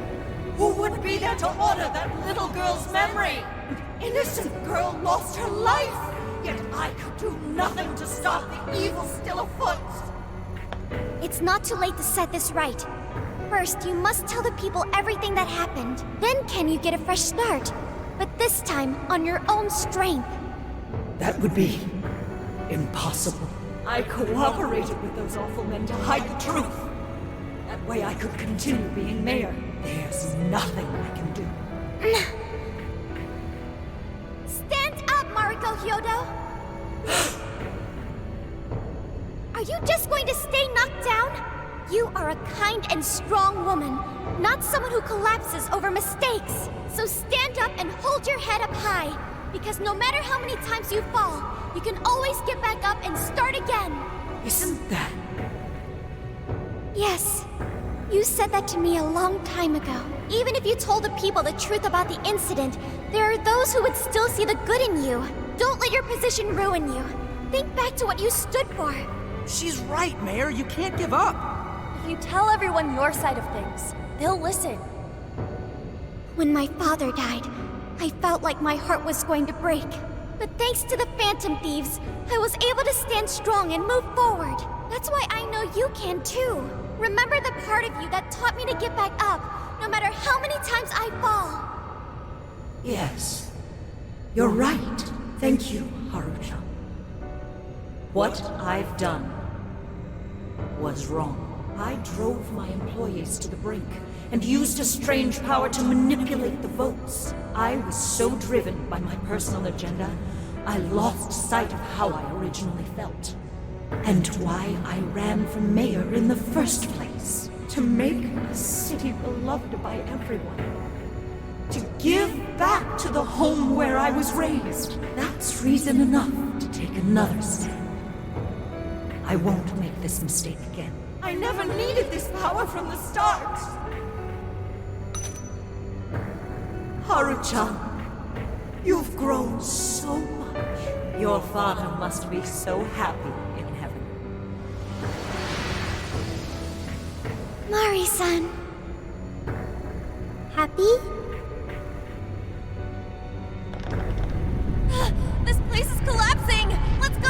who would be there to honor that little girl's memory? An innocent girl lost her life, yet I could do nothing to stop the evil still afoot. It's not too late to set this right. First, you must tell the people everything that happened. Then can you get a fresh start? But this time, on your own strength. That would be impossible. I cooperated with those awful men to hide the truth. That way I could continue being mayor. There's nothing I can do. Stand up, Mariko Hyodo! Are you just going to stay knocked down? You are a kind and strong woman, not someone who collapses over mistakes. So stand up and hold your head up high, because no matter how many times you fall, you can always get back up and start again. Isn't that... Yes. You said that to me a long time ago. Even if you told the people the truth about the incident, there are those who would still see the good in you. Don't let your position ruin you. Think back to what you stood for. She's right, Mayor. You can't give up. If you tell everyone your side of things, they'll listen. When my father died, I felt like my heart was going to break. But thanks to the Phantom Thieves, I was able to stand strong and move forward. That's why I know you can too. Remember the part of you that taught me to get back up, no matter how many times I fall. Yes. You're right. Thank you, Haruchan. What I've done was wrong. I drove my employees to the brink and used a strange power to manipulate the votes. I was so driven by my personal agenda, I lost sight of how I originally felt. And why I ran for mayor in the first place. To make a city beloved by everyone. To give back to the home where I was raised. That's reason enough to take another step. I won't make this mistake again. I never needed this power from the start. Haruchan, you've grown so much. Your father must be so happy in heaven. Mari-san. Happy? This place is collapsing! Let's go!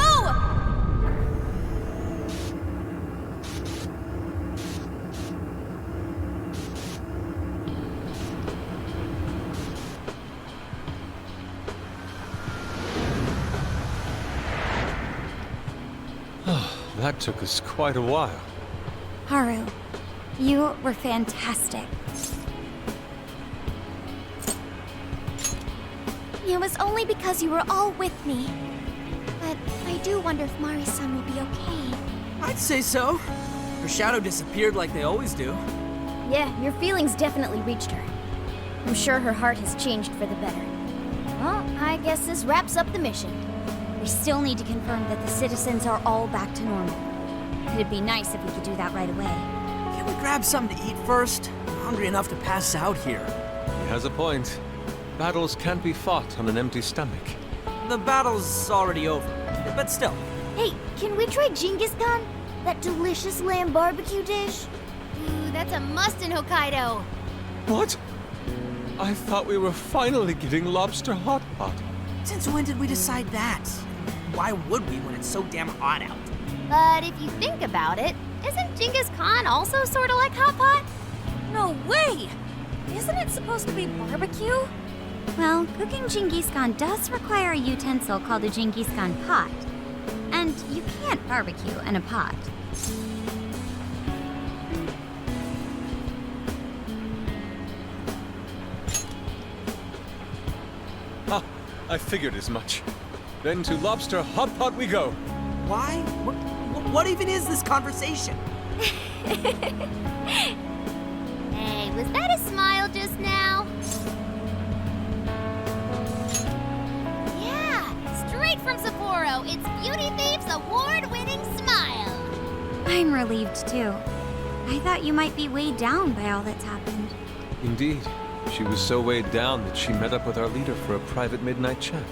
That took us quite a while. Haru, you were fantastic. It was only because you were all with me. But I do wonder if Mari-san will be okay. I'd say so. Her shadow disappeared like they always do. Yeah, your feelings definitely reached her. I'm sure her heart has changed for the better. Well, I guess this wraps up the mission. We still need to confirm that the citizens are all back to normal. It'd be nice if we could do that right away. Can we grab something to eat first? I'm hungry enough to pass out here. He has a point. Battles can't be fought on an empty stomach. The battle's already over, but still. Hey, can we try Genghis Khan? That delicious lamb barbecue dish? Ooh, that's a must in Hokkaido. What? I thought we were finally getting lobster hot pot. Since when did we decide that? Why would we when it's so damn hot out? But if you think about it, isn't Genghis Khan also sort of like hot pot? No way! Isn't it supposed to be barbecue? Well, cooking Genghis Khan does require a utensil called a Genghis Khan pot. And you can't barbecue in a pot. Ah, I figured as much. Then to lobster hot pot we go. Why? What even is this conversation? Hey, was that a smile just now? Yeah, straight from Sapporo, it's Beauty Thief's award-winning smile. I'm relieved too. I thought you might be weighed down by all that's happened. Indeed. She was so weighed down that she met up with our leader for a private midnight chat.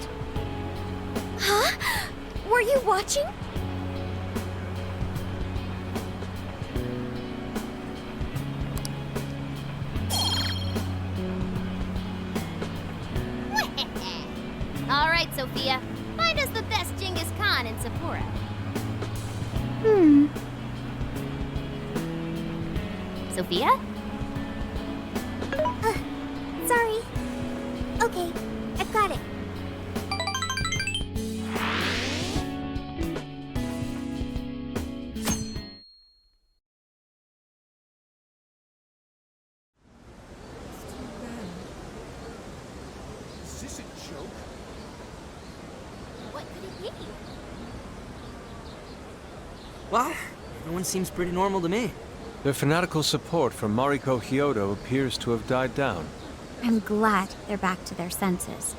Huh? Were you watching? All right, Sophia. Find us the best Genghis Khan in Sapporo. Sophia? Sorry. Okay, I've got it. Is this a joke? What could it be? Well, everyone seems pretty normal to me. Their fanatical support for Mariko Hyodo appears to have died down. I'm glad they're back to their senses.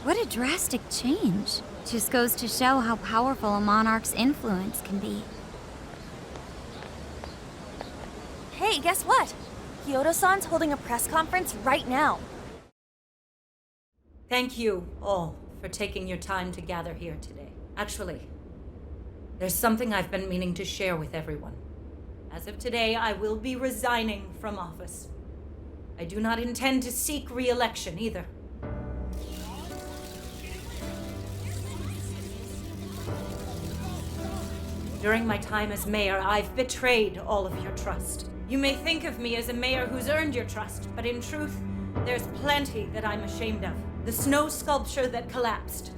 What a drastic change. Just goes to show how powerful a monarch's influence can be. Hey, guess what? Kyoto-san's holding a press conference right now. Thank you all for taking your time to gather here today. Actually, there's something I've been meaning to share with everyone. As of today, I will be resigning from office. I do not intend to seek re-election either. During my time as mayor, I've betrayed all of your trust. You may think of me as a mayor who's earned your trust, but in truth, there's plenty that I'm ashamed of. The snow sculpture that collapsed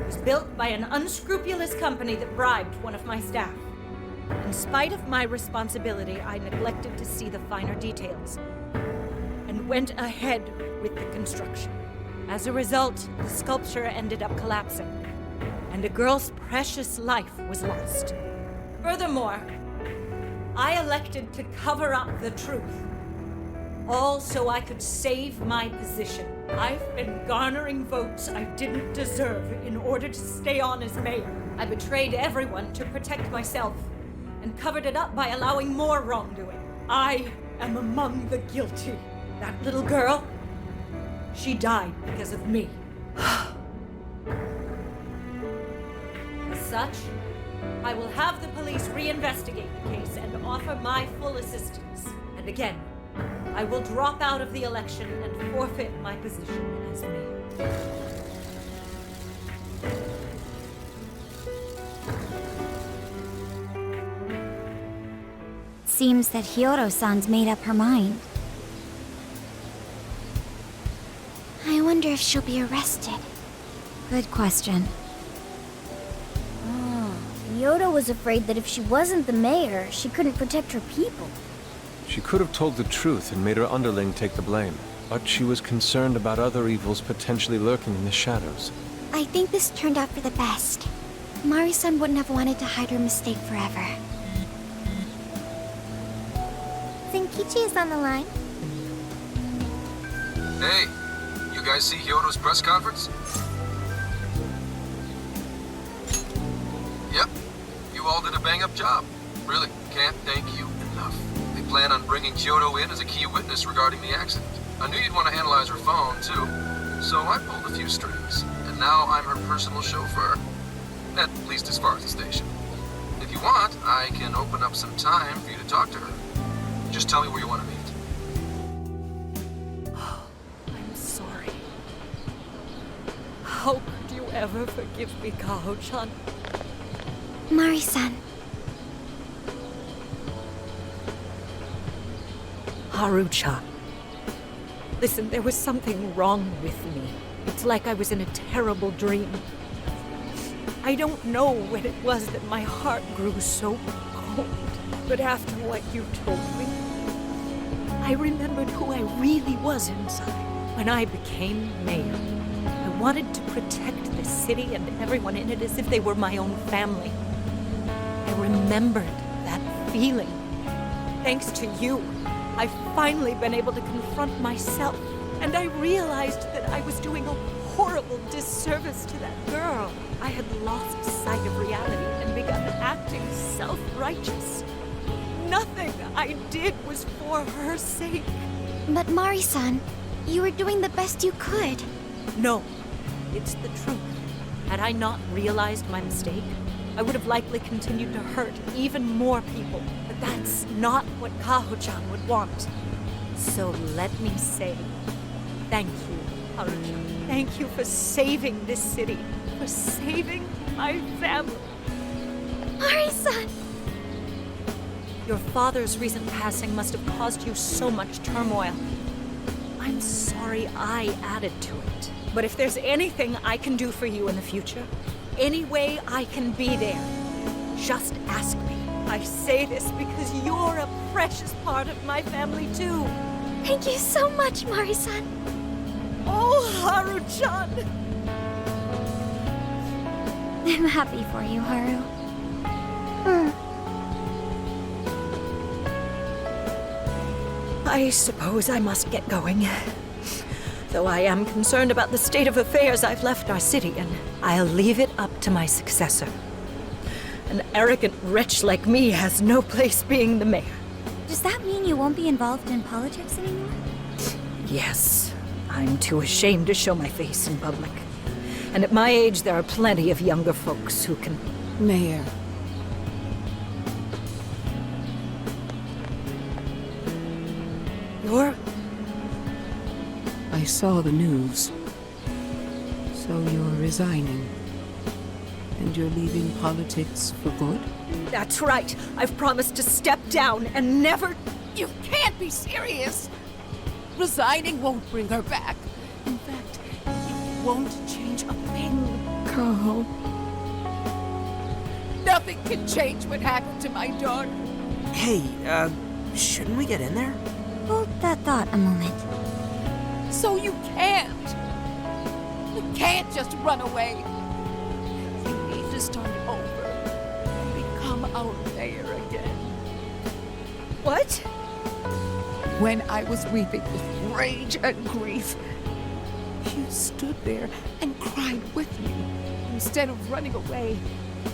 was built by an unscrupulous company that bribed one of my staff. In spite of my responsibility, I neglected to see the finer details and went ahead with the construction. As a result, the sculpture ended up collapsing, and a girl's precious life was lost. Furthermore, I elected to cover up the truth, all so I could save my position. I've been garnering votes I didn't deserve in order to stay on as mayor. I betrayed everyone to protect myself and covered it up by allowing more wrongdoing. I am among the guilty. That little girl, she died because of me. As such, I will have the police reinvestigate the case and offer my full assistance. And again, I will drop out of the election and forfeit my position as mayor. Seems that Hyodo-san's made up her mind. I wonder if she'll be arrested. Good question. Yoda was afraid that if she wasn't the mayor, she couldn't protect her people. She could have told the truth and made her underling take the blame. but she was concerned about other evils potentially lurking in the shadows. I think this turned out for the best. Mari-san wouldn't have wanted to hide her mistake forever. Zenkichi is on the line. Hey, you guys see Hyodo's press conference? Yep, you all did a bang-up job. Really, can't thank you enough. They plan on bringing Hyodo in as a key witness regarding the accident. I knew you'd want to analyze her phone, too, so I pulled a few strings. And now I'm her personal chauffeur. At least as far as the station. If you want, I can open up some time for you to talk to her. Just tell me where you want to meet. I'm sorry. How could you ever forgive me, Kaho-chan? Mari-san. Haru-chan. Listen, there was something wrong with me. It's like I was in a terrible dream. I don't know when it was that my heart grew so cold, but after what you told me, I remembered who I really was inside. When I became mayor, I wanted to protect this city and everyone in it as if they were my own family. I remembered that feeling. Thanks to you, I've finally been able to confront myself, and I realized that I was doing a horrible disservice to that girl. I had lost sight of reality and begun acting self-righteous. Nothing I did was for her sake. But Mari-san, you were doing the best you could. No, it's the truth. Had I not realized my mistake, I would have likely continued to hurt even more people. But that's not what Kaho-chan would want. So let me say, thank you, Haru-chan. Thank you for saving this city, for saving my family. Mari-san! Your father's recent passing must have caused you so much turmoil. I'm sorry I added to it. But if there's anything I can do for you in the future, any way I can be there, just ask me. I say this because you're a precious part of my family too. Thank you so much, Mari-san. Oh, Haru-chan! I'm happy for you, Haru. I suppose I must get going. Though I am concerned about the state of affairs, I've left our city, and I'll leave it up to my successor. An arrogant wretch like me has no place being the mayor. Does that mean you won't be involved in politics anymore? Yes. I'm too ashamed to show my face in public. And at my age, there are plenty of younger folks who can... Mayor. You're... I saw the news. So you're resigning. And you're leaving politics for good? That's right. I've promised to step down and never... You can't be serious! Resigning won't bring her back. In fact, it won't change a thing. Kaho. Nothing can change what happened to my daughter. Hey, shouldn't we get in there? Hold that thought a moment. So you can't. You can't just run away. You need to start over. Become our mayor again. What? When I was weeping with rage and grief, you stood there and cried with me. Instead of running away,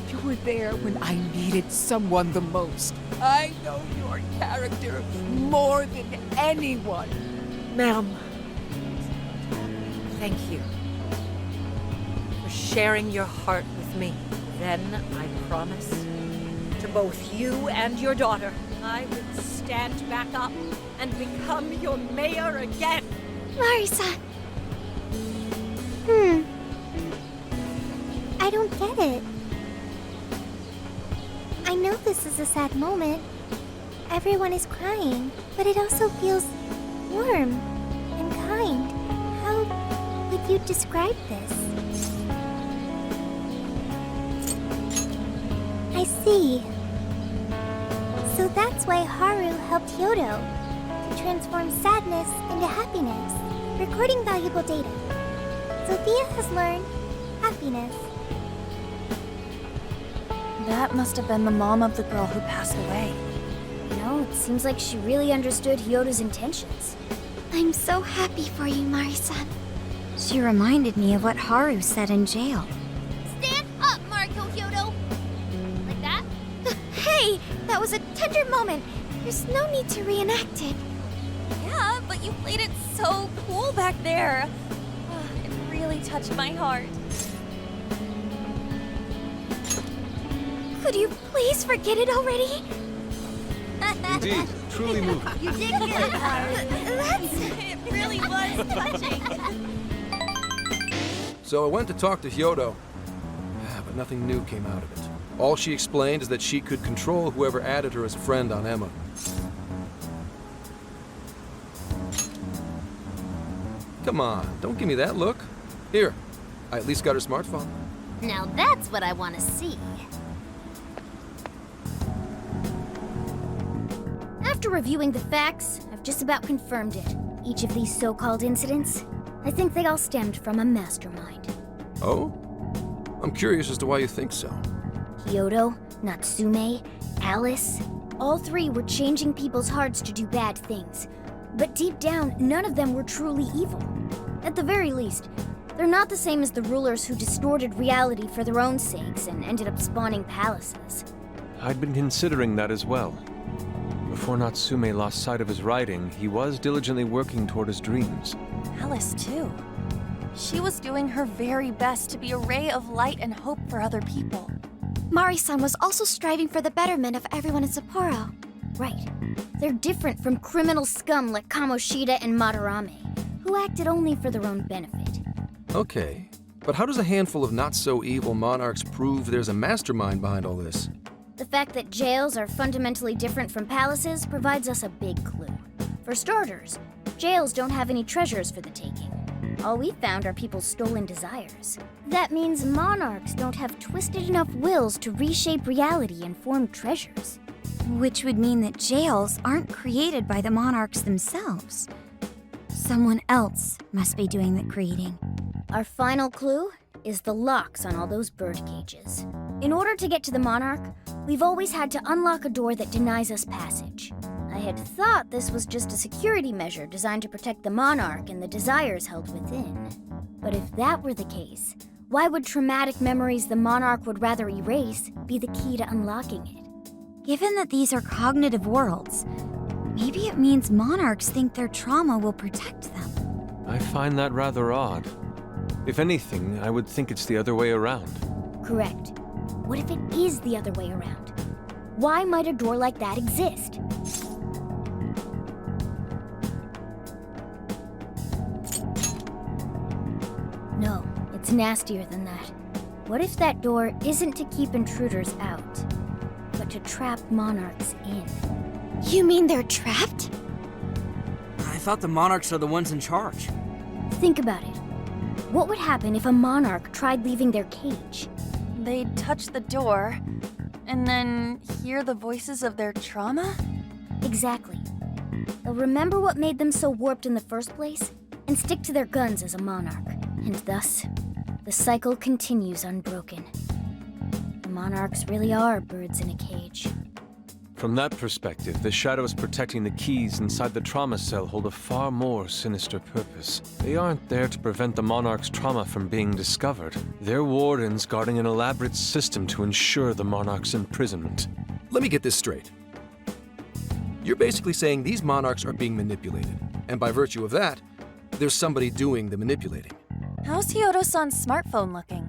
you were there when I needed someone the most. I know your character more than anyone. Ma'am, thank you for sharing your heart with me. Then I promise to both you and your daughter, I would stand back up and become your mayor again. Mari-san. I don't get it. I know this is a sad moment. Everyone is crying, but it also feels warm and kind. How would you describe this? I see. So that's why Haru helped Hyodo to transform sadness into happiness, recording valuable data. Sophia has learned happiness. That must have been the mom of the girl who passed away. You know, it seems like she really understood Hyodo's intentions. I'm so happy for you, Mari-san. She reminded me of what Haru said in jail. Stand up, Mariko Hyodo! Like that? Hey, that was a tender moment. There's no need to reenact it. Yeah, but you played it so cool back there. It really touched my heart. Could you please forget it already? Indeed, truly moving. You did good, Haru. It really was touching. So I went to talk to Hyodo, but nothing new came out of it. All she explained is that she could control whoever added her as a friend on Emma. Come on, don't give me that look. Here, I at least got her smartphone. Now that's what I want to see. After reviewing the facts, I've just about confirmed it. Each of these so-called incidents, I think they all stemmed from a mastermind. Oh? I'm curious as to why you think so. Hyodo, Natsume, Alice, all three were changing people's hearts to do bad things. But deep down, none of them were truly evil. At the very least, they're not the same as the rulers who distorted reality for their own sakes and ended up spawning palaces. I'd been considering that as well. Before Natsume lost sight of his writing, he was diligently working toward his dreams. Alice, too. She was doing her very best to be a ray of light and hope for other people. Mari-san was also striving for the betterment of everyone in Sapporo. Right. They're different from criminal scum like Kamoshida and Madarame, who acted only for their own benefit. Okay, but how does a handful of not-so-evil monarchs prove there's a mastermind behind all this? The fact that jails are fundamentally different from palaces provides us a big clue. For starters, jails don't have any treasures for the taking. All we've found are people's stolen desires. That means monarchs don't have twisted enough wills to reshape reality and form treasures. Which would mean that jails aren't created by the monarchs themselves. Someone else must be doing the creating. Our final clue is the locks on all those bird cages. In order to get to the monarch, we've always had to unlock a door that denies us passage. I had thought this was just a security measure designed to protect the monarch and the desires held within. But if that were the case, why would traumatic memories the monarch would rather erase be the key to unlocking it? Given that these are cognitive worlds, maybe it means monarchs think their trauma will protect them. I find that rather odd. If anything, I would think it's the other way around. Correct. What if it is the other way around? Why might a door like that exist? No, it's nastier than that. What if that door isn't to keep intruders out, but to trap monarchs in? You mean they're trapped? I thought the monarchs are the ones in charge. Think about it. What would happen if a monarch tried leaving their cage? They'd touch the door, and then hear the voices of their trauma? Exactly. They'll remember what made them so warped in the first place, and stick to their guns as a monarch. And thus, the cycle continues unbroken. The monarchs really are birds in a cage. From that perspective, the shadows protecting the keys inside the trauma cell hold a far more sinister purpose. They aren't there to prevent the monarch's trauma from being discovered. They're wardens guarding an elaborate system to ensure the monarch's imprisonment. Let me get this straight. You're basically saying these monarchs are being manipulated, and by virtue of that, there's somebody doing the manipulating. How's Hyodo-san's smartphone looking?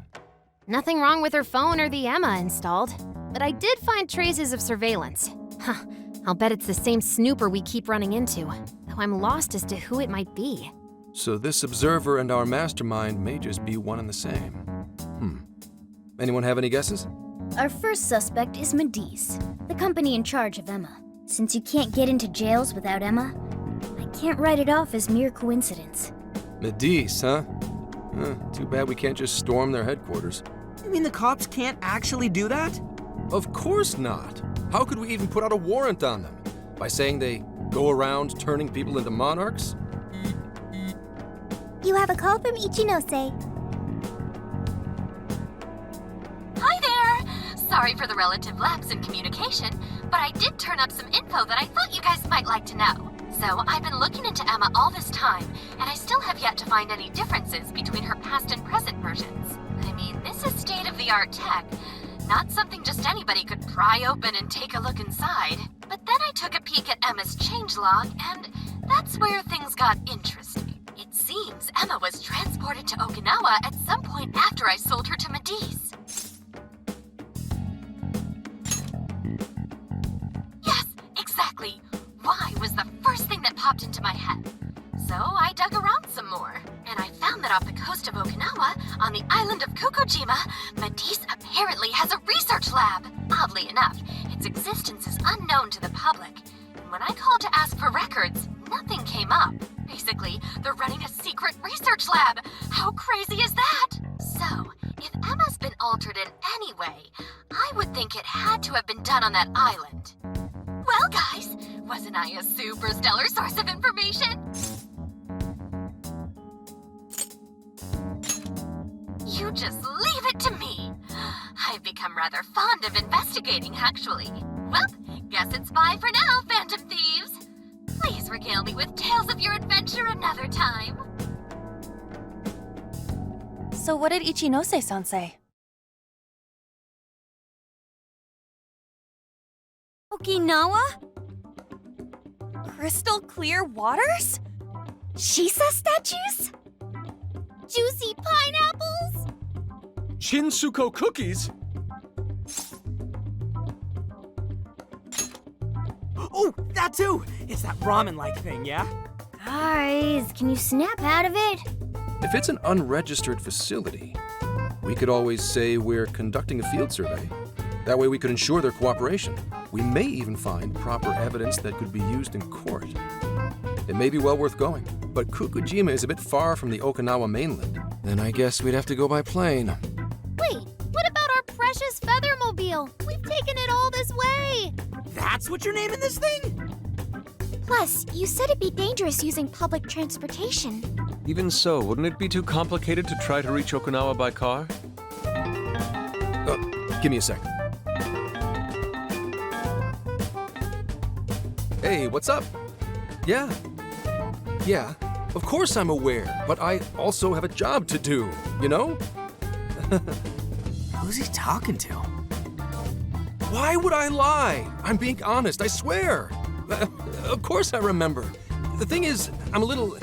Nothing wrong with her phone or the Emma installed, but I did find traces of surveillance. Huh, I'll bet it's the same snooper we keep running into, though I'm lost as to who it might be. So this observer and our mastermind may just be one and the same. Anyone have any guesses? Our first suspect is Medice, the company in charge of Emma. Since you can't get into jails without Emma, I can't write it off as mere coincidence. Medice, huh? Too bad we can't just storm their headquarters. You mean the cops can't actually do that? Of course not. How could we even put out a warrant on them? By saying they Go around turning people into monarchs? You have a call from Ichinose. Hi there! Sorry for the relative lapse in communication, but I did turn up some info that I thought you guys might like to know. So I've been looking into Emma all this time, and I still have yet to find any differences between her past and present versions. I mean, this is state-of-the-art tech, not something just anybody could pry open and take a look inside. But then I took a peek at Emma's changelog, and that's where things got interesting. It seems Emma was transported to Okinawa at some point after I sold her to Mediz. Yes, exactly. Why was the first thing that popped into my head. So I dug around some more, and I found that off the coast of Okinawa, on the island of Kokojima, Mediz apparently has a research lab. Oddly enough, its existence is unknown to the public. And when I called to ask for records, nothing came up. Basically, they're running a secret research lab. How crazy is that? So, if Emma's been altered in any way, I would think it had to have been done on that island. Well, guys, wasn't I a super stellar source of information? You just leave it to me. I've become rather fond of investigating, actually. Well, guess it's bye for now, Phantom Thieves. Please regale me with tales of your adventure another time. So what did Ichinose-san say? Okinawa? Crystal clear waters? Shisa statues? Juicy pineapples? Shinsuko cookies? Oh, that too! It's that ramen-like thing, yeah? Guys, can you snap out of it? If it's an unregistered facility, we could always say we're conducting a field survey. That way we could ensure their cooperation. We may even find proper evidence that could be used in court. It may be well worth going, but Kokojima is a bit far from the Okinawa mainland. Then I guess we'd have to go by plane. Wait, what about our precious feathermobile? We've taken it all this way! That's what you're naming this thing? Plus, you said it'd be dangerous using public transportation. Even so, wouldn't it be too complicated to try to reach Okinawa by car? Give me a sec. Hey, what's up? Yeah, of course I'm aware, but I also have a job to do, you know? Who's he talking to? Why would I lie? I'm being honest, I swear. Of course I remember. The thing is, I'm a little...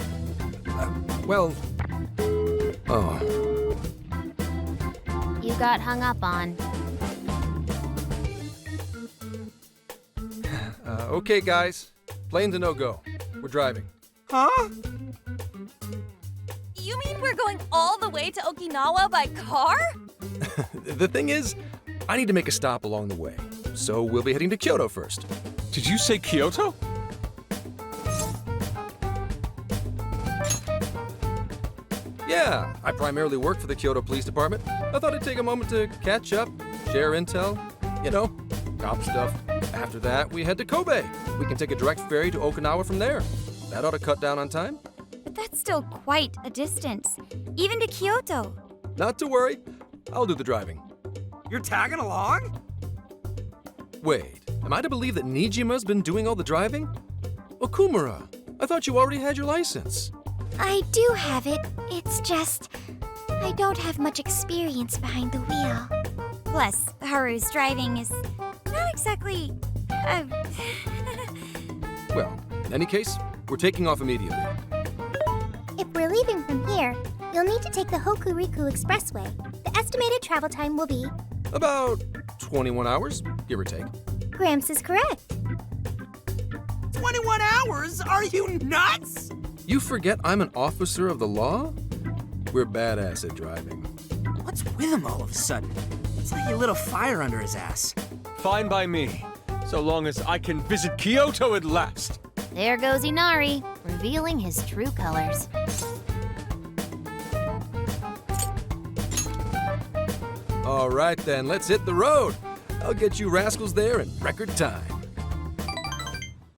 Oh. You got hung up on. Okay, guys. Plane's a no-go. We're driving. Huh? You mean we're going all the way to Okinawa by car? The thing is, I need to make a stop along the way. So we'll be heading to Kyoto first. Did you say Kyoto? Yeah, I primarily work for the Kyoto Police Department. I thought I'd take a moment to catch up, share intel, you know, cop stuff. After that, we head to Kobe. We can take a direct ferry to Okinawa from there. That ought to cut down on time. But that's still quite a distance, even to Kyoto. Not to worry, I'll do the driving. You're tagging along? Wait, am I to believe that Nijima's been doing all the driving? Okumura, I thought you already had your license. I do have it. It's just... I don't have much experience behind the wheel. Plus, Haru's driving is not exactly... Well, in any case, we're taking off immediately. If we're leaving from here, you'll need to take the Hokuriku Expressway. The estimated travel time will be... About 21 hours, give or take. Gramps is correct. 21 hours? Are you nuts? You forget I'm an officer of the law? We're badass at driving. What's with him all of a sudden? It's like you lit a fire under his ass. Fine by me, so long as I can visit Kyoto at last. There goes Inari, revealing his true colors. All right then, let's hit the road. I'll get you rascals there in record time.